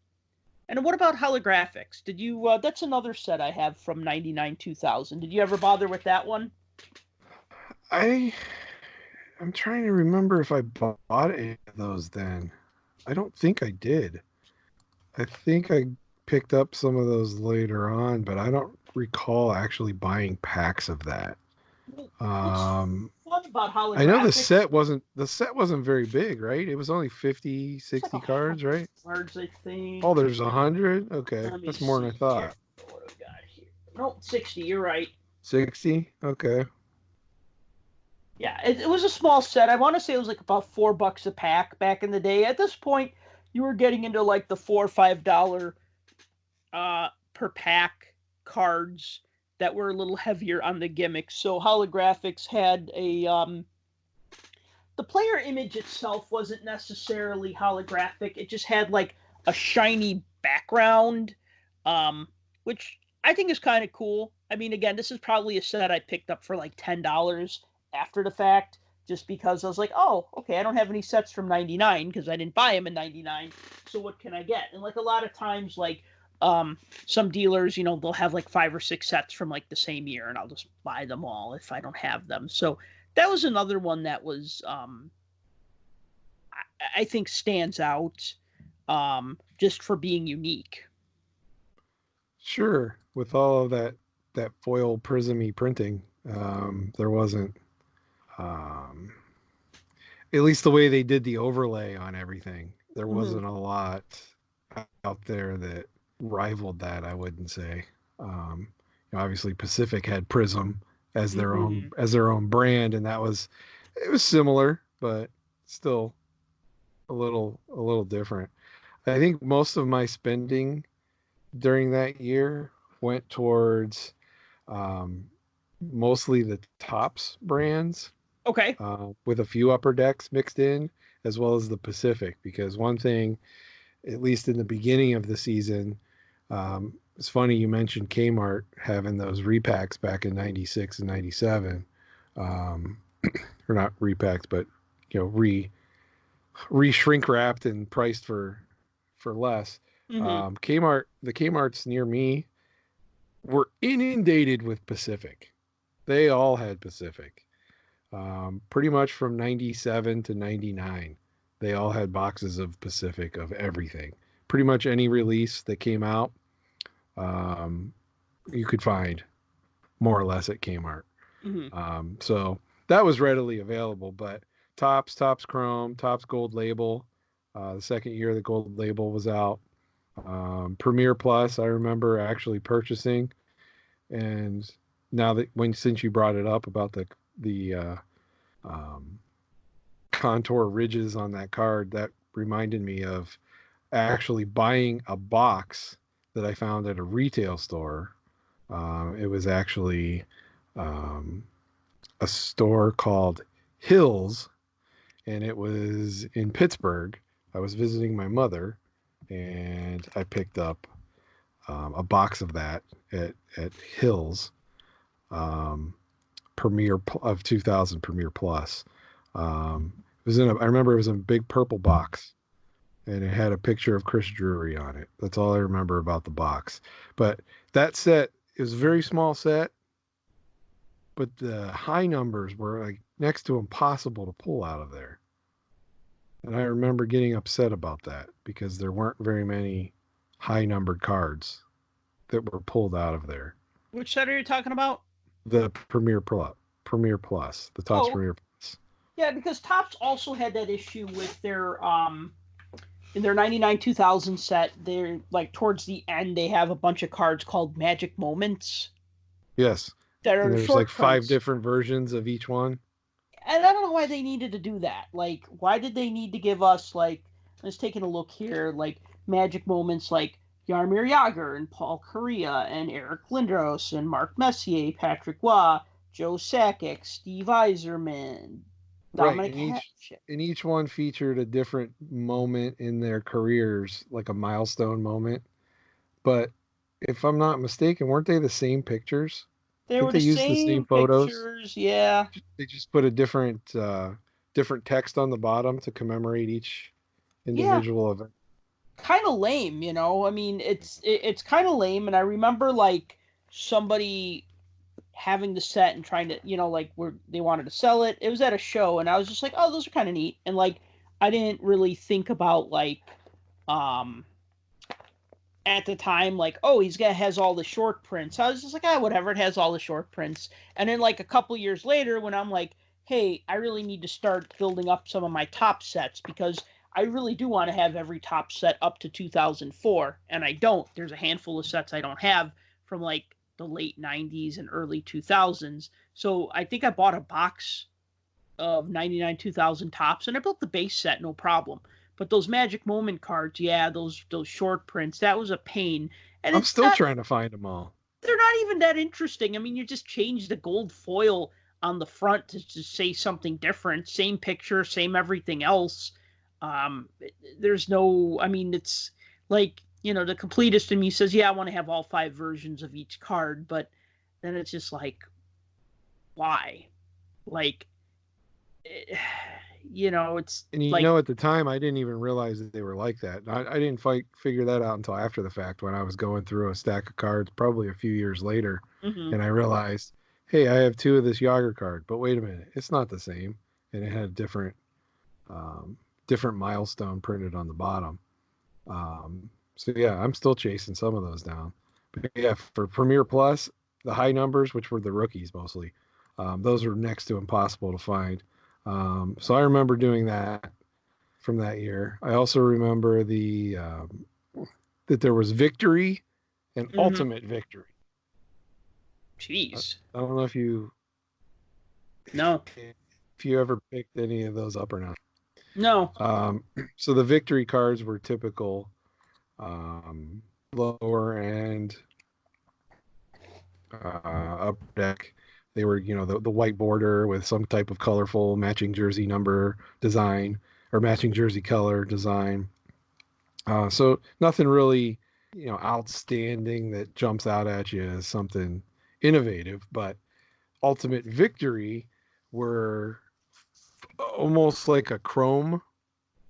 And what about holographics? Did you? That's another set I have from '99 2000. Did you ever bother with that one? I'm trying to remember if I bought any of those then. I don't think I did. I think I picked up some of those later on, but I don't recall actually buying packs of that. What's Um, fun about I know holographics? the set wasn't very big, right? It was only 50, It's like 60 cards, right? cards, I think. Oh, there's 100? Okay. Let me That's more see than I here. thought. What do we got here? Nope, 60. You're right. 60? Okay. Yeah, it was a small set. I want to say it was like about $4 a pack back in the day. At this point, you were getting into like the $4 or $5 per pack cards that were a little heavier on the gimmicks. So holographics had the player image itself wasn't necessarily holographic. It just had like a shiny background, um, which I think is kind of cool. I mean, again, this is probably a set I picked up for like $10 after the fact, just because I was like, oh, okay, I don't have any sets from '99 because I didn't buy them in '99. So what can I get? And like a lot of times, like some dealers, they'll have like 5 or 6 sets from like the same year, and I'll just buy them all if I don't have them. So that was another one that was I think stands out just for being unique. Sure. With all of that foil prismy printing, there wasn't um, at least the way they did the overlay on everything. There Mm-hmm. wasn't a lot out there that rivaled that, I wouldn't say. Obviously Pacific had Prism Mm-hmm. as their own brand, and it was similar, but still a little different. I think most of my spending during that year went towards um, mostly the Tops brands, Okay. with a few upper decks mixed in, as well as the Pacific. Because one thing, at least in the beginning of the season, it's funny you mentioned Kmart having those repacks back in '96 and '97, um, or not repacks, but re shrink wrapped and priced for less. Mm-hmm. The Kmart's near me were inundated with Pacific. They all had Pacific. Pretty much from '97 to '99, they all had boxes of Pacific of everything. Pretty much any release that came out, um, you could find more or less at Kmart. Mm-hmm. So that was readily available. But Tops Chrome, Tops Gold Label. The second year the Gold Label was out. Premiere Plus, I remember actually purchasing, and now that since you brought it up about the um, contour ridges on that card, that reminded me of actually buying a box that I found at a retail store. It was actually um, a store called Hills, and it was in Pittsburgh. I was visiting my mother, and I picked up a box of that at Hills, Premiere of 2000 Premiere Plus. It was I remember it was in a big purple box, and it had a picture of Chris Drury on it. That's all I remember about the box. But that set, it was a very small set, but the high numbers were like next to impossible to pull out of there. And I remember getting upset about that because there weren't very many high numbered cards that were pulled out of there. Which set are you talking about? The Premiere Plus, the Topps Oh, Premiere Plus. yeah, because Topps also had that issue with their in their 99 2000 set. They're like towards the end they have a bunch of cards called Magic Moments Yes. that And are there's like short 5 prints. different versions of each one. And I don't know why they needed to do that. Like, why did they need to give us like? Let's taking a look here, like Magic Moments, like Jaromir Jagr and Paul Correa and Eric Lindros and Mark Messier, Patrick Waugh, Joe Sakic, Steve Yzerman, Right. Dominic Hasek. And each one featured a different moment in their careers, like a milestone moment. But if I'm not mistaken, weren't they the same pictures? I They think were they the used the same same photos. pictures, yeah. They just put a different text on the bottom to commemorate each Yeah, individual event. kind of lame, you know. I mean, it's kind of lame, and I remember like somebody having the set and trying to, like where they wanted to sell it. It was at a show, and I was just like, oh, those are kind of neat, and like I didn't really think about like um at the time like, oh, has all the short prints. I was just like, ah, whatever, it has all the short prints. And then like a couple years later, when I'm like, hey, I really need to start building up some of my top sets because I really do want to have every top set up to 2004, and I don't. There's a handful of sets I don't have from like the late 90s and early 2000s. So I think I bought a box of 99 2000 tops, and I built the base set no problem. But those magic moment cards, yeah, those short prints, that was a pain. And I'm it's still not trying to find them all. they're not even that interesting. I mean, you just change the gold foil on the front to just say something different. Same picture, same everything else. Um, there's no, I mean, it's like, the completist in me says, yeah, I want to have all 5 versions of each card, but then it's just like, why? Like, it's And like, at the time, I didn't even realize that they were like that. I didn't figure that out until after the fact when I was going through a stack of cards, probably a few years later, mm-hmm. and I realized, hey, I have 2 of this Yager card, but wait a minute, it's not the same, and it had um, different milestone printed on the bottom. So yeah, I'm still chasing some of those down. But yeah, for Premiere Plus, the high numbers, which were the rookies mostly, those were next to impossible to find. So I remember doing that from that year. I also remember that there was Victory and Mm-hmm. Ultimate Victory. Jeez. I don't know No. if you ever picked any of those up or not. No. So the Victory cards were typical lower end upper deck. They were, the white border with some type of colorful matching jersey number design or matching jersey color design. So nothing really, outstanding that jumps out at you as something innovative, but Ultimate Victory were almost like a chrome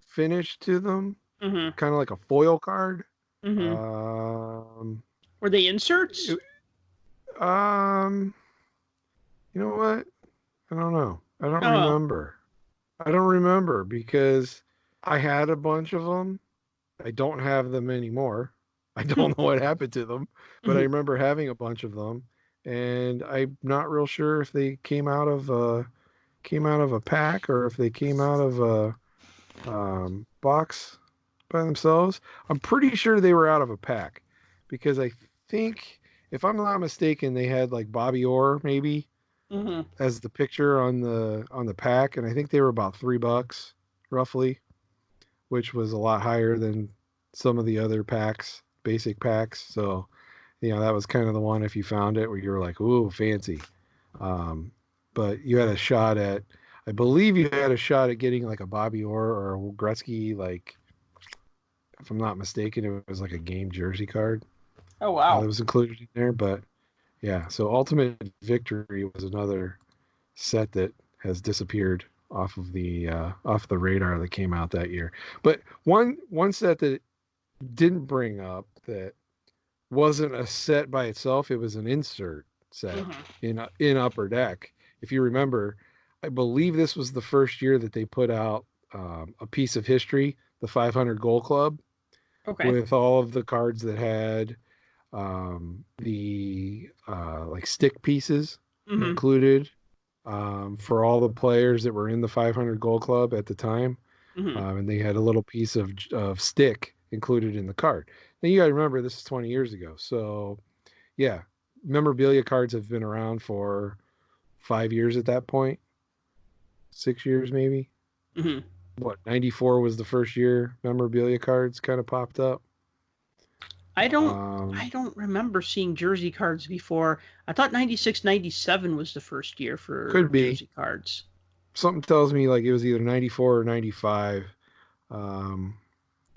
finish to them, Mm-hmm. kind of like a foil card. Mm-hmm. Um, Were they inserts? it, um, you know what? I don't know. I don't Oh. remember. I don't remember because I had a bunch of them. I don't have them anymore. I don't know what happened to them, but I Mm-hmm. remember having a bunch of them, and I'm not real sure if they came out of a pack or if they came out of a box by themselves. I'm pretty sure they were out of a pack because I think, if I'm not mistaken, they had like Bobby Orr maybe Mm-hmm. as the picture on the pack, and I think they were about $3 roughly, which was a lot higher than some of the other packs, basic packs. So, that was kind of the one if you found it where you were like, ooh, fancy. Um, but you had a shot at, I believe you had a shot at getting like a Bobby Orr or a Gretzky, like, if I'm not mistaken, it was like a game jersey card. Oh, wow. that was included in there. But yeah, so Ultimate Victory was another set that has disappeared off the radar that came out that year. But one set that didn't bring up that wasn't a set by itself, it was an insert set Hmm. in Upper Deck. If you remember, I believe this was the first year that they put out a piece of history, the 500 Goal Club, Okay. with all of the cards that had the like stick pieces Hmm. included for all the players that were in the 500 Goal Club at the time. Hmm. And they had a little piece of stick included in the card. Now you got to remember this is 20 years ago. So yeah, memorabilia cards have been around for 5 years at that point, 6 years maybe. Hmm. What, 94 was the first year memorabilia cards kind of popped up. I don't I Um, don't remember seeing jersey cards before. I thought 96, 97 was the first year for could be. jersey cards. Something tells me like it was either 94 or 95. Um,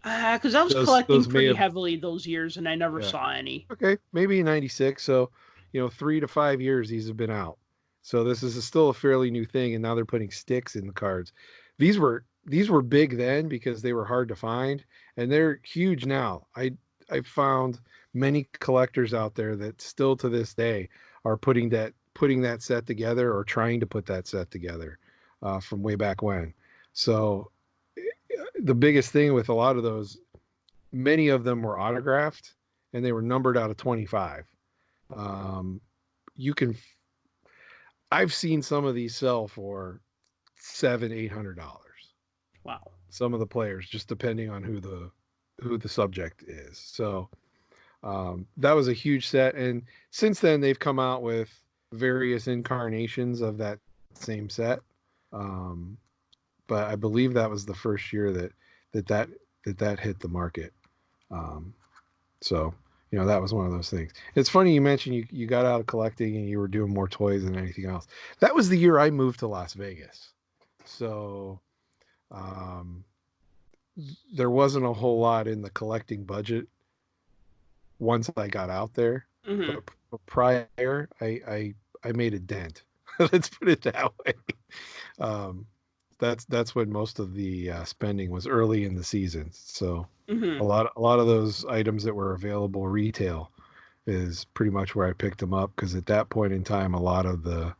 Because I was collecting those may pretty have, heavily those years and I never yeah. saw any. Okay, maybe 96. So, 3 to 5 years these have been out. So this is still a fairly new thing, and now they're putting sticks in the cards. These were big then because they were hard to find, and they're huge now. I found many collectors out there that still to this day are putting that set together or trying to put that set together from way back when. So the biggest thing with a lot of those, many of them were autographed and they were numbered out of 25. Um, you can, I've seen some of these sell for $700-800. Wow. Some of the players, just depending on who the subject is. So that was a huge set, and since then they've come out with various incarnations of that same set. Um, but I believe that was the first year that that that hit the market. Um, So, that was one of those things. It's funny you mentioned you got out of collecting and you were doing more toys than anything else. That was the year I moved to Las Vegas. So, um, there wasn't a whole lot in the collecting budget once I got out there. Hmm. But prior, I made a dent. Let's put it that way. Um, that's when most of the spending was early in the season. So, Hmm. a lot of those items that were available retail is pretty much where I picked them up because at that point in time, a lot of the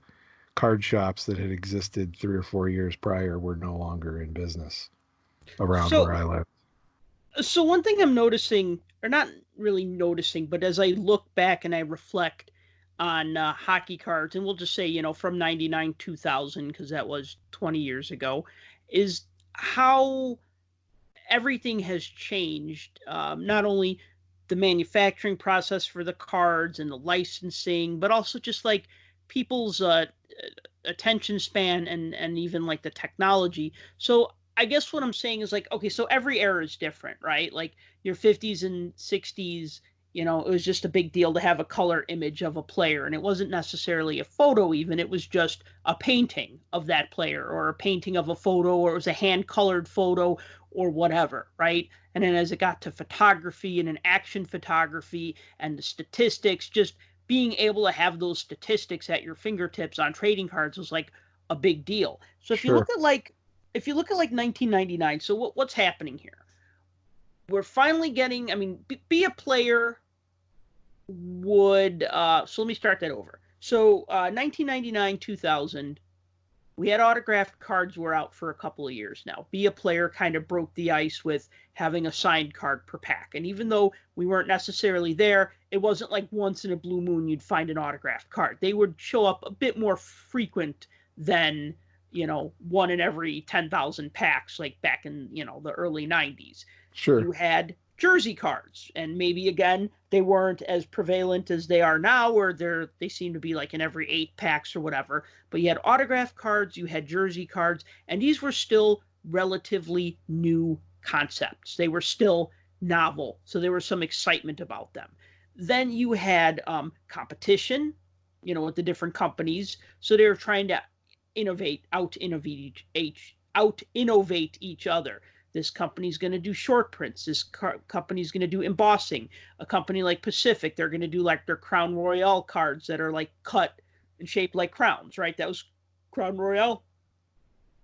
card shops that had existed 3 or 4 years prior were no longer in business around where So I lived. So one thing I'm noticing, or not really noticing, but as I look back and I reflect on hockey cards, and we'll just say, from 99, 2000, because that was 20 years ago, is how everything has changed. Not only the manufacturing process for the cards and the licensing, but also just like people's attention span and even like the technology. So I guess what I'm saying is like, okay, so every era is different, right? Like your 50s and 60s, it was just a big deal to have a color image of a player. And it wasn't necessarily a photo, even. It was just a painting of that player or a painting of a photo, or it was a hand colored photo or whatever, right? And then as it got to photography and an action photography and the statistics, just being able to have those statistics at your fingertips on trading cards was like a big deal. So Sure. if you look at like 1999, so what's happening here? We're finally getting, I mean, be a player would so let me start that over. So 1999, 2000, we had autographed cards were out for a couple of years now. Be a Player kind of broke the ice with having a signed card per pack. And even though we weren't necessarily there, it wasn't like once in a blue moon you'd find an autographed card. They would show up a bit more frequent than, one in every 10,000 packs, like back in, the early 90s. Sure. You had jersey cards, and maybe again they weren't as prevalent as they are now, where they seem to be like in every 8 packs or whatever. But you had autograph cards, you had jersey cards, and these were still relatively new concepts. They were still novel, so there was some excitement about them. Then you had competition, with the different companies, so they were trying to out innovate each other. This company's going to do short prints. This company's going to do embossing. A company like Pacific, they're going to do like their Crown Royale cards that are like cut and shaped like crowns, right? That was Crown Royale.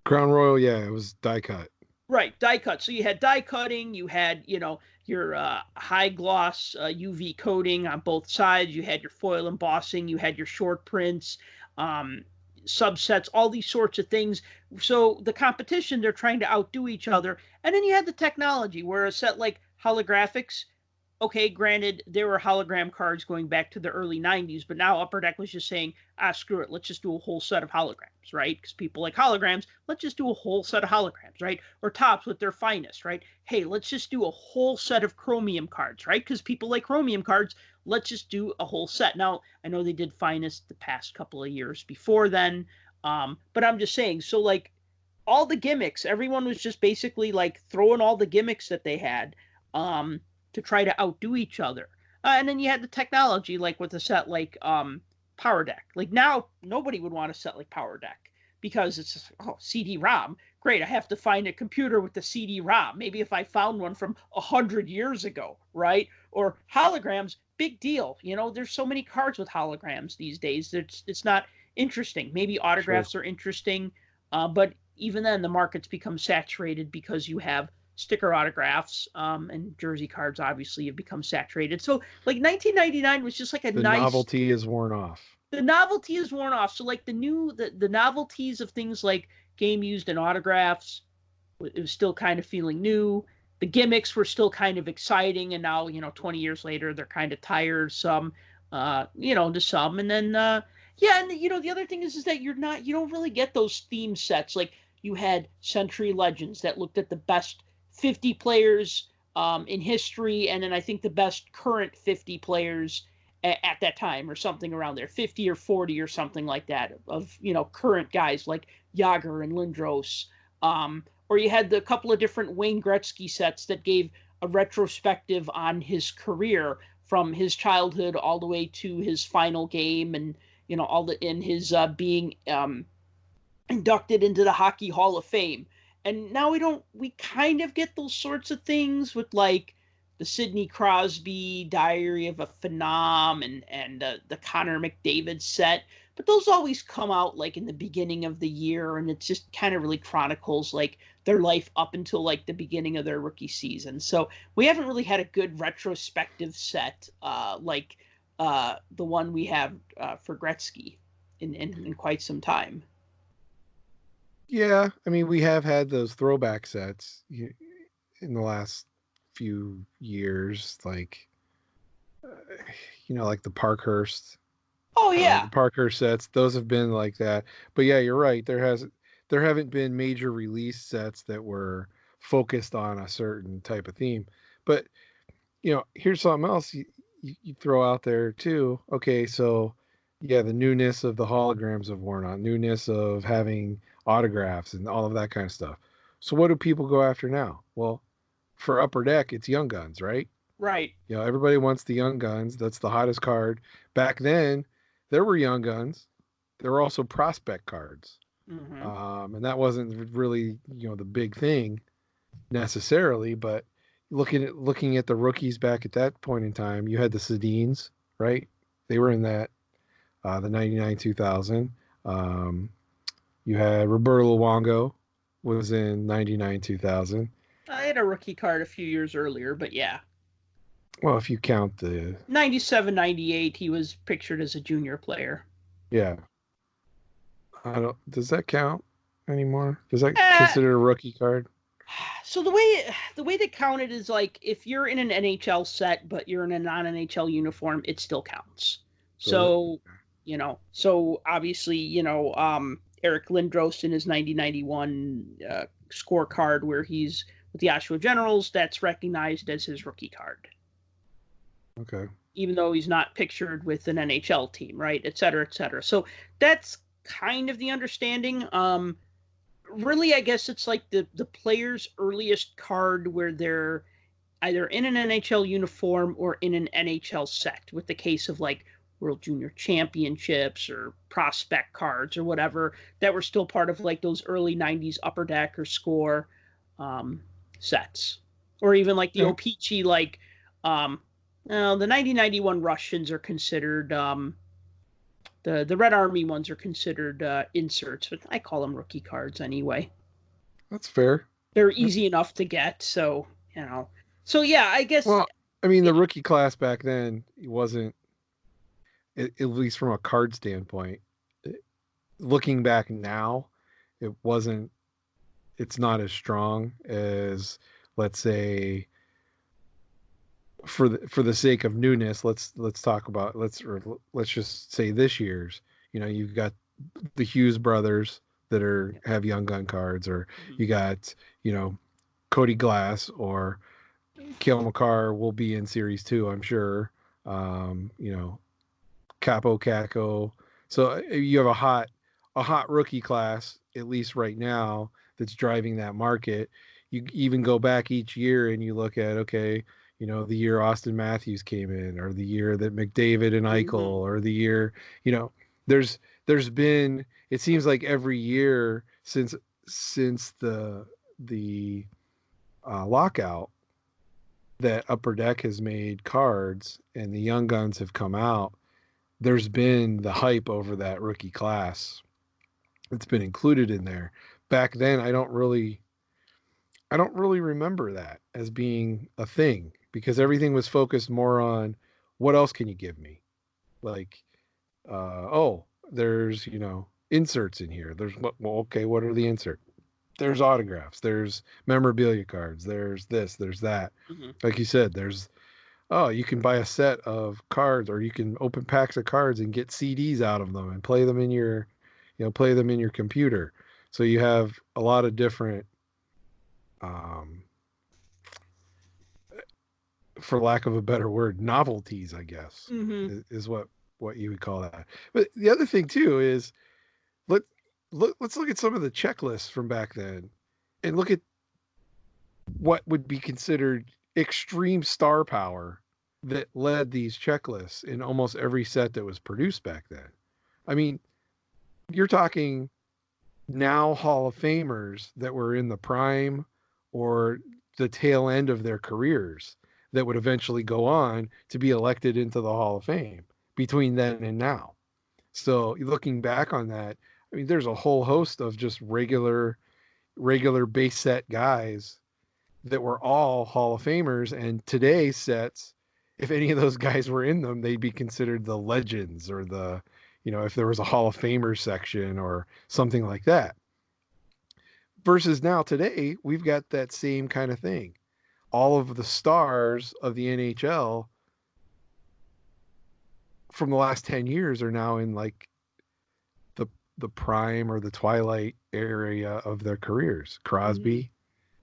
Crown Royal, yeah, it was die cut. Right, die cut. So you had die cutting, you had, your high gloss UV coating on both sides, you had your foil embossing, you had your short prints, subsets, all these sorts of things. So the competition, they're trying to outdo each other. And then you had the technology where a set like holographics, okay, granted, there were hologram cards going back to the early 90s, but now Upper Deck was just saying, screw it, let's just do a whole set of holograms, right? Because people like holograms, let's just do a whole set of holograms, right? Or Tops with their finest, right? Hey, let's just do a whole set of chromium cards, right? Because people like chromium cards, let's just do a whole set. Now, I know they did finest the past couple of years before then, but I'm just saying, so like all the gimmicks, everyone was just basically like throwing all the gimmicks that they had, to try to outdo each other. And then you had the technology, like with a set like Power Deck. Like now, nobody would want a set like Power Deck because it's just, CD-ROM. Great, I have to find a computer with the CD-ROM. Maybe if I found one from 100 years ago, right? Or holograms, big deal. There's so many cards with holograms these days. It's not interesting. Maybe autographs are interesting, but even then, the market's become saturated because you have sticker autographs, and jersey cards obviously have become saturated. So like 1999 was just like the novelty is worn off. The novelty is worn off. So like the novelties of things like game used and autographs, it was still kind of feeling new. The gimmicks were still kind of exciting, and now 20 years later they're kind of tiresome, to some. And then and the other thing is that you don't really get those theme sets. Like you had Century Legends that looked at the best 50 players in history, and then I think the best current 50 players at that time, or something around there, 50 or 40 or something like that, of current guys like Yager and Lindros. Or you had the couple of different Wayne Gretzky sets that gave a retrospective on his career from his childhood all the way to his final game, and in his being inducted into the Hockey Hall of Fame. And now we kind of get those sorts of things with like the Sidney Crosby Diary of a Phenom and the Connor McDavid set. But those always come out like in the beginning of the year, and it just kind of really chronicles like their life up until like the beginning of their rookie season. So we haven't really had a good retrospective set like the one we have for Gretzky in quite some time. Yeah, I mean, we have had those throwback sets in the last few years, like like the Parkhurst. Oh yeah, the Parkhurst sets. Those have been like that. But yeah, you're right. There haven't been major release sets that were focused on a certain type of theme. But here's something else you throw out there too. Okay, so yeah, the newness of the holograms have worn on, newness of having autographs and all of that kind of stuff. So what do people go after now? Well, for Upper Deck, it's Young Guns, right? right. Everybody wants the Young Guns. That's the hottest card. Back then, there were Young Guns. There were also prospect cards. Mm-hmm. And that wasn't really, the big thing necessarily, but looking at the rookies back at that point in time, you had the Sedins, right? They were in that, the 99 2000. You had Roberto Luongo was in 99 2000. I had a rookie card a few years earlier, but yeah. Well, if you count the 97, 98, he was pictured as a junior player. Yeah. Does that count anymore? Does that consider a rookie card? So the way they count it is like if you're in an NHL set but you're in a non-NHL uniform, it still counts. So so obviously, Eric Lindros in his 90-91 scorecard where he's with the Oshawa Generals, that's recognized as his rookie card. Okay. Even though he's not pictured with an NHL team, right? Et cetera, et cetera. So that's kind of the understanding. Really, I guess it's like the player's earliest card where they're either in an NHL uniform or in an NHL set, with the case of like World Junior Championships or prospect cards or whatever that were still part of like those early 90s Upper Deck or Score. sets, or even like the Yeah. O-Pee-Chee, like the 1991 Russians are considered the Red Army ones are considered inserts, but I call them rookie cards anyway. That's fair. They're easy enough to get, so So yeah, I guess. Well, I mean, the rookie class back then wasn't, at least from a card standpoint. Looking back now, it wasn't. It's not as strong as, let's say, for the sake of newness. Let's talk about let's just say this year's. You've got the Hughes brothers that have Young Gun cards, or you got Cody Glass, or Kale McCarr will be in Series 2, I'm sure. Capo Caco. So you have a hot rookie class, at least right now, that's driving that market. You even go back each year and you look at, okay, the year Austin Matthews came in, or the year that McDavid and Eichel, or the year, there's been, it seems like every year since the lockout, that Upper Deck has made cards and the young guns have come out. There's been the hype over that rookie class. It's been included in there. Back then, I don't really remember that as being a thing, because everything was focused more on what else can you give me? Like, there's, inserts in here. Okay, what are the inserts? There's autographs, there's memorabilia cards, there's this, there's that. Like you said, you can buy a set of cards, or you can open packs of cards and get CDs out of them and play them in your computer. So you have a lot of different, for lack of a better word, novelties, I guess, is what you would call that. But the other thing too is, let's look at some of the checklists from back then, and look at what would be considered extreme star power that led these checklists in almost every set that was produced back then. I mean, you're talking now Hall of Famers that were in the prime or the tail end of their careers that would eventually go on to be elected into the Hall of Fame between then and now. So looking back on that, I mean, there's a whole host of just regular base set guys that were all Hall of Famers. And today's sets, if any of those guys were in them, they'd be considered the legends, or the, if there was a Hall of Famers section or something like that. Versus now, today, we've got that same kind of thing. All of the stars of the NHL from the last 10 years are now in like the prime or the twilight area of their careers. Crosby,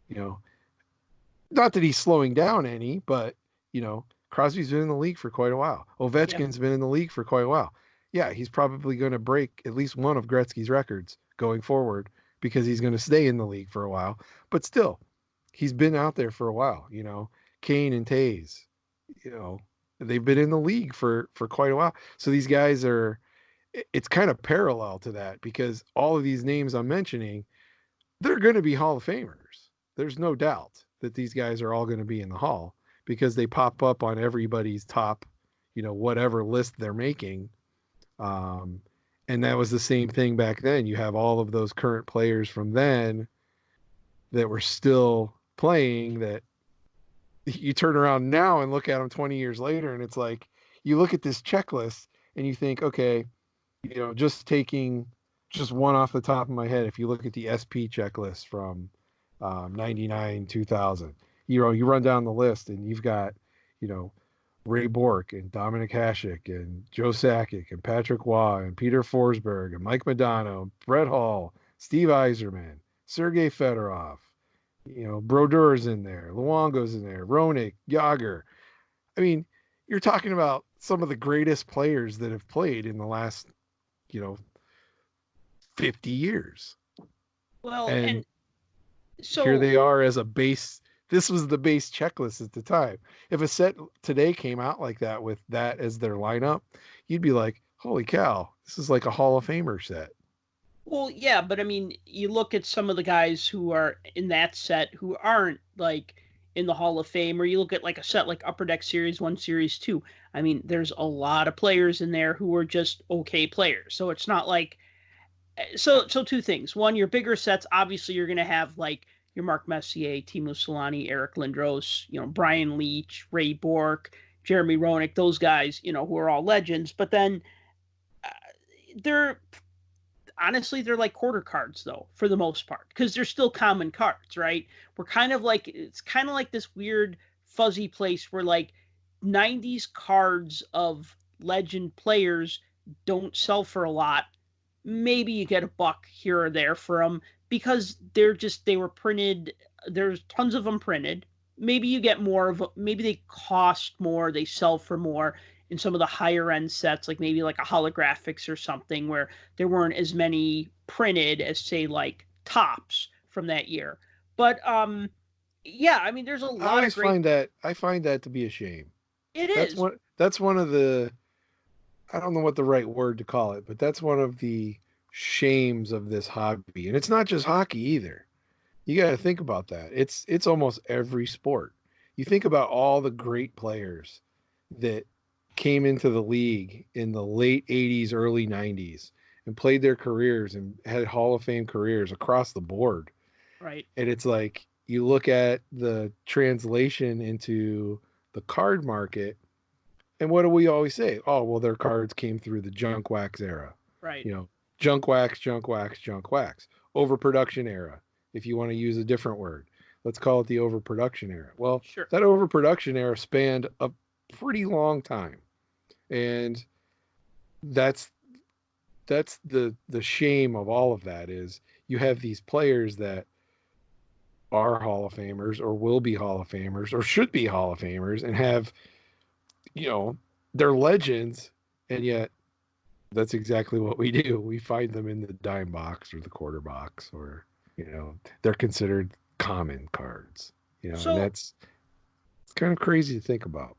not that he's slowing down any, but Crosby's been in the league for quite a while. Ovechkin's been in the league for quite a while. Yeah, he's probably going to break at least one of Gretzky's records going forward, because he's going to stay in the league for a while. But still, he's been out there for a while. Kane and Taves, they've been in the league for quite a while. So these guys it's kind of parallel to that, because all of these names I'm mentioning, they're going to be Hall of Famers. There's no doubt that these guys are all going to be in the Hall, because they pop up on everybody's top, whatever list they're making. And that was the same thing back then. You have all of those current players from then that were still playing, that you turn around now and look at them 20 years later, and it's like, you look at this checklist and you think, okay, just taking just one off the top of my head, if you look at the SP checklist from 99, 2000, you run down the list and you've got, Ray Bourque and Dominic Hasek and Joe Sakic and Patrick Waugh and Peter Forsberg and Mike Modano, Brett Hall, Steve Yzerman, Sergei Fedorov, Brodeur's in there, Luongo's in there, Roenick, Yager. I mean, you're talking about some of the greatest players that have played in the last, 50 years. Well, and so here they are as a base. This was the base checklist at the time. If a set today came out like that with that as their lineup, you'd be like, holy cow, this is like a Hall of Famer set. Well, yeah, but I mean, you look at some of the guys who are in that set who aren't like in the Hall of Fame, or you look at like a set like Upper Deck Series 1, Series 2. I mean, there's a lot of players in there who are just okay players. So it's not like so two things. One, your bigger sets, obviously you're gonna have like your Mark Messier, Timo Solani, Eric Lindros, Brian Leach, Ray Bork, Jeremy Roenick, those guys, who are all legends. But then uh, they're honestly they're like quarter cards though for the most part because they're still common cards, right? We're kind of like it's kind of like this weird fuzzy place where like 90s cards of legend players don't sell for a lot. Maybe you get a buck here or there for them because they were printed. There's tons of them printed. Maybe you get more of maybe they cost more, they sell for more in some of the higher end sets, like maybe like a holographics or something where there weren't as many printed as say like tops from that year. But yeah, I mean there's a I lot of always great. find that to be a shame. It That's is. one of the, I don't know what the right word to call it, but that's one of the shames of this hobby. And it's not just hockey either. You got to think about that. It's almost every sport. You think about all the great players that came into the league in the late 80s, early 90s and played their careers and had Hall of Fame careers across the board. Right. And it's like you look at the translation into the card market, and what do we always say? Oh, well, their cards came through the junk wax era. Right. You know, junk wax, junk wax, junk wax. Overproduction era, if you want to use a different word. Let's call it the overproduction era. Well, Sure. that overproduction era spanned a pretty long time. And that's the shame of all of that is you have these players that are Hall of Famers or will be Hall of Famers or should be Hall of Famers and have, you know, they're legends, and yet that's exactly what we do. We find them in the dime box or the quarter box, or, they're considered common cards, and So it's kind of crazy to think about.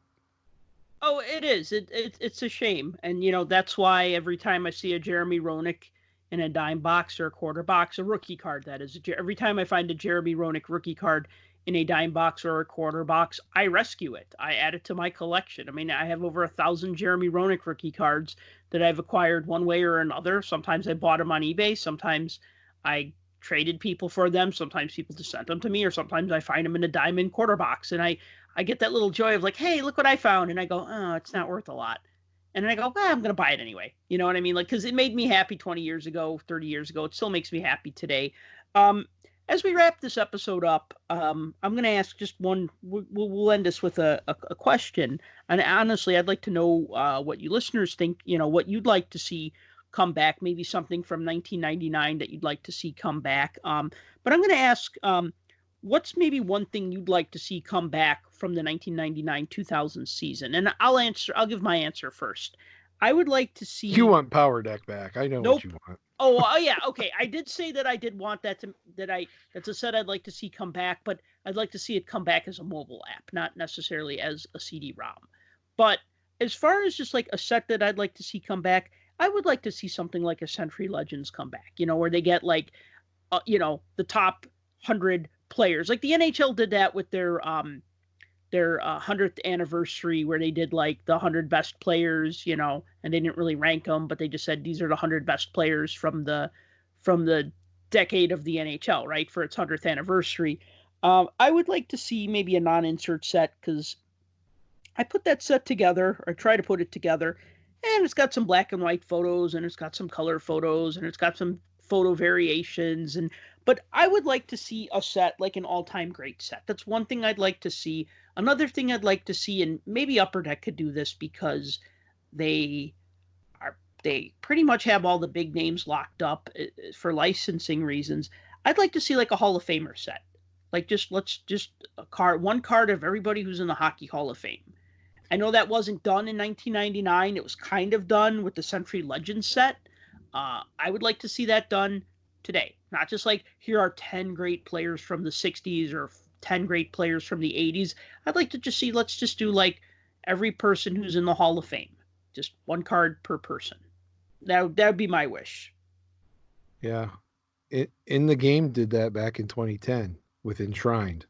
oh, it is. It's a shame, and that's why every time I see a Jeremy Roenick in a dime box or a quarter box, a rookie card that is, every time I find a Jeremy Roenick rookie card in a dime box or a quarter box, I rescue it. I add it to my collection. I mean, I have over 1,000 Jeremy Roenick rookie cards that I've acquired one way or another. Sometimes I bought them on eBay. Sometimes I traded people for them. Sometimes people just sent them to me, or sometimes I find them in a diamond quarter box, and I get that little joy of like, hey, look what I found. And I go, oh, it's not worth a lot. And then I go, well, I'm going to buy it anyway. You know what I mean? Like, because it made me happy 20 years ago, 30 years ago. It still makes me happy today. Um, as we wrap this episode up, I'm going to ask just one. We'll end this with a question. And honestly, I'd like to know what you listeners think, what you'd like to see come back, maybe something from 1999 that you'd like to see come back. But I'm going to ask, what's maybe one thing you'd like to see come back from the 1999-2000 season? And I'll give my answer first. I would like to You see. want Power Deck back? I know what Nope. you want. Oh, yeah, okay. I did say that I did want that's a set I'd like to see come back, but I'd like to see it come back as a mobile app, not necessarily as a CD-ROM. But as far as just like a set that I'd like to see come back, I would like to see something like a Century Legends come back, where they get like the top 100 players. Like the NHL did that with their 100th anniversary where they did like the 100 best players, and they didn't really rank them, but they just said these are the 100 best players from the decade of the NHL, right, for its 100th anniversary. I would like to see maybe a non-insert set because I put that set together, or try to put it together, and it's got some black and white photos, and it's got some color photos, and it's got some photo variations, but I would like to see a set like an all-time great set. That's one thing I'd like to see. Another thing I'd like to see, and maybe Upper Deck could do this because they they pretty much have all the big names locked up for licensing reasons. I'd like to see like a Hall of Famer set. Like let's just one card of everybody who's in the Hockey Hall of Fame. I know that wasn't done in 1999. It was kind of done with the Century Legends set. I would like to see that done today. Not just like, here are 10 great players from the 60s or 10 great players from the 80s. I'd like to just see, let's just do like every person who's in the Hall of Fame. Just one card per person. That would be my wish. Yeah. In the Game did that back in 2010 with Enshrined.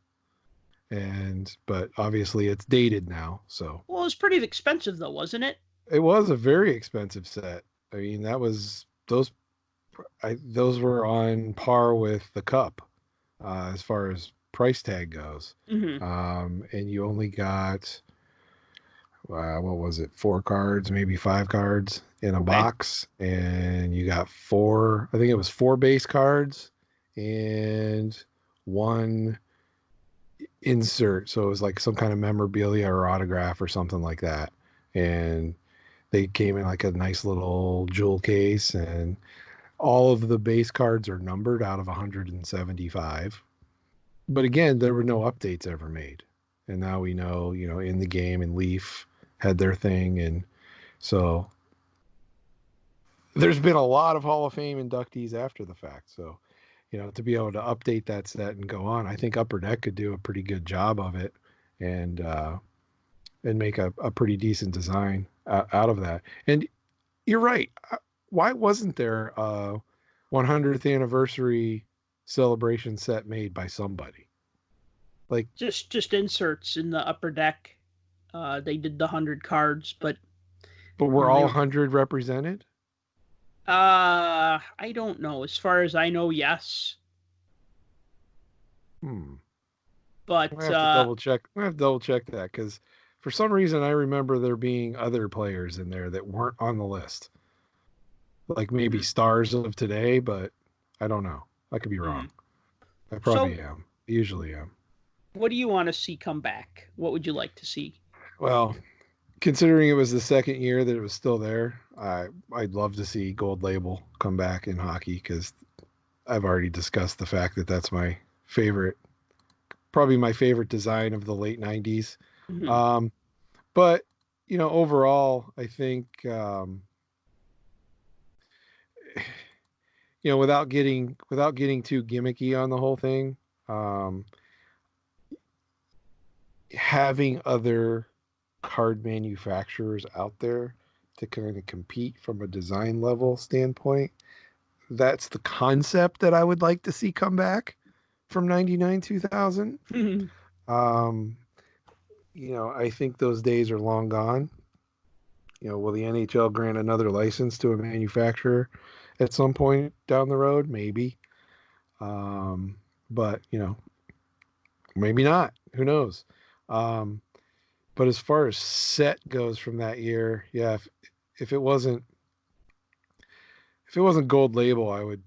But obviously it's dated now, so Well, it was pretty expensive though, wasn't it? it was a very expensive set. I mean, that was those were on par with the Cup as far as price tag goes. Mm-hmm. And you only got what was it, 4 cards, maybe 5 cards in a Okay. box, and you got four. I think it was 4 base cards and one insert. So it was like some kind of memorabilia or autograph or something like that. And they came in like a nice little jewel case, and all of the base cards are numbered out of 175. But again, there were no updates ever made. And now we know, In the Game and Leaf had their thing. And so there's been a lot of Hall of Fame inductees after the fact. So, to be able to update that set and go on, I think Upper Deck could do a pretty good job of it and make a pretty decent design out of that. And you're right. Why wasn't there a 100th anniversary celebration set made by somebody? Like just inserts in the Upper Deck. They did the 100 cards, but were all they 100 represented? I don't know. As far as I know, yes. But I have to double check. I have to double check that, because for some reason I remember there being other players in there that weren't on the list, like maybe stars of today, but I don't know. I could be wrong. I probably am. I usually am. What do you want to see come back? What would you like to see? Well, considering it was the second year that it was still there, I'd love to see Gold Label come back in hockey, because I've already discussed the fact that that's my favorite, probably my favorite design of the late 90s. Mm-hmm. But overall, I think without getting too gimmicky on the whole thing, having other card manufacturers out there to kind of compete from a design level standpoint, that's the concept that I would like to see come back from 99 2000. I think those days are long gone. Will the NHL grant another license to a manufacturer at some point down the road? Maybe. But maybe not. Who knows? But as far as set goes from that year, yeah, if it wasn't Gold Label, I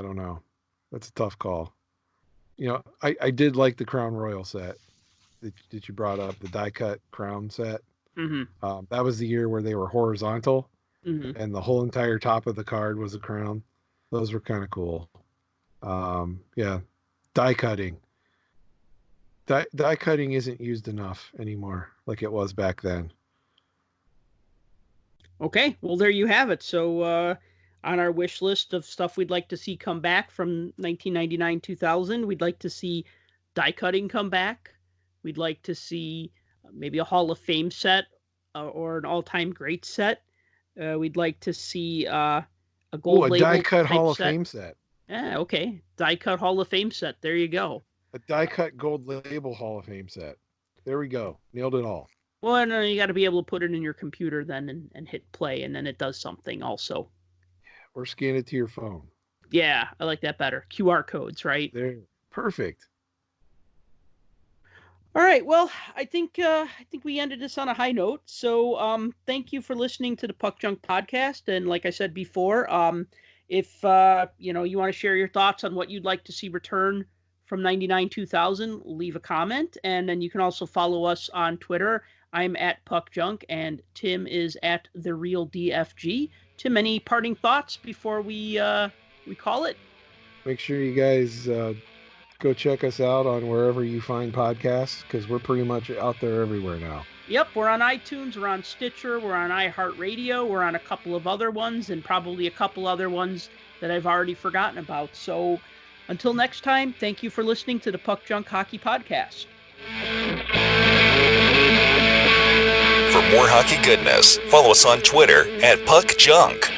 don't know. That's a tough call. I did like the Crown Royal set that you brought up, the die cut crown set. Mm-hmm. That was the year where they were horizontal, Mm-hmm. and the whole entire top of the card was a crown. Those were kind of cool. Yeah, die cutting. Die cutting isn't used enough anymore like it was back then. Okay, well, there you have it. So on our wish list of stuff we'd like to see come back from 1999-2000, we'd like to see die cutting come back. We'd like to see maybe a Hall of Fame set or an all-time great set. We'd like to see a Gold a Label die cut type Hall of set. Fame set. Yeah, okay. Die cut Hall of Fame set. There you go. A die cut Gold Label Hall of Fame set. There we go. Nailed it all. Well, no, you got to be able to put it in your computer then and hit play, and then it does something also. Or scan it to your phone. Yeah, I like that better. QR codes, right? There. Perfect. All right. Well, I think we ended this on a high note. So, thank you for listening to the Puck Junk podcast. And like I said before, if you want to share your thoughts on what you'd like to see return from 99-2000, leave a comment, and then you can also follow us on Twitter. I'm at Puck Junk, and Tim is at The Real DFG. Tim, any parting thoughts before we call it? Make sure you guys go check us out on wherever you find podcasts, because we're pretty much out there everywhere now. Yep, we're on iTunes, we're on Stitcher, we're on iHeartRadio, we're on a couple of other ones, and probably a couple other ones that I've already forgotten about. So until next time, thank you for listening to the Puck Junk Hockey Podcast. For more hockey goodness, follow us on Twitter at Puck Junk.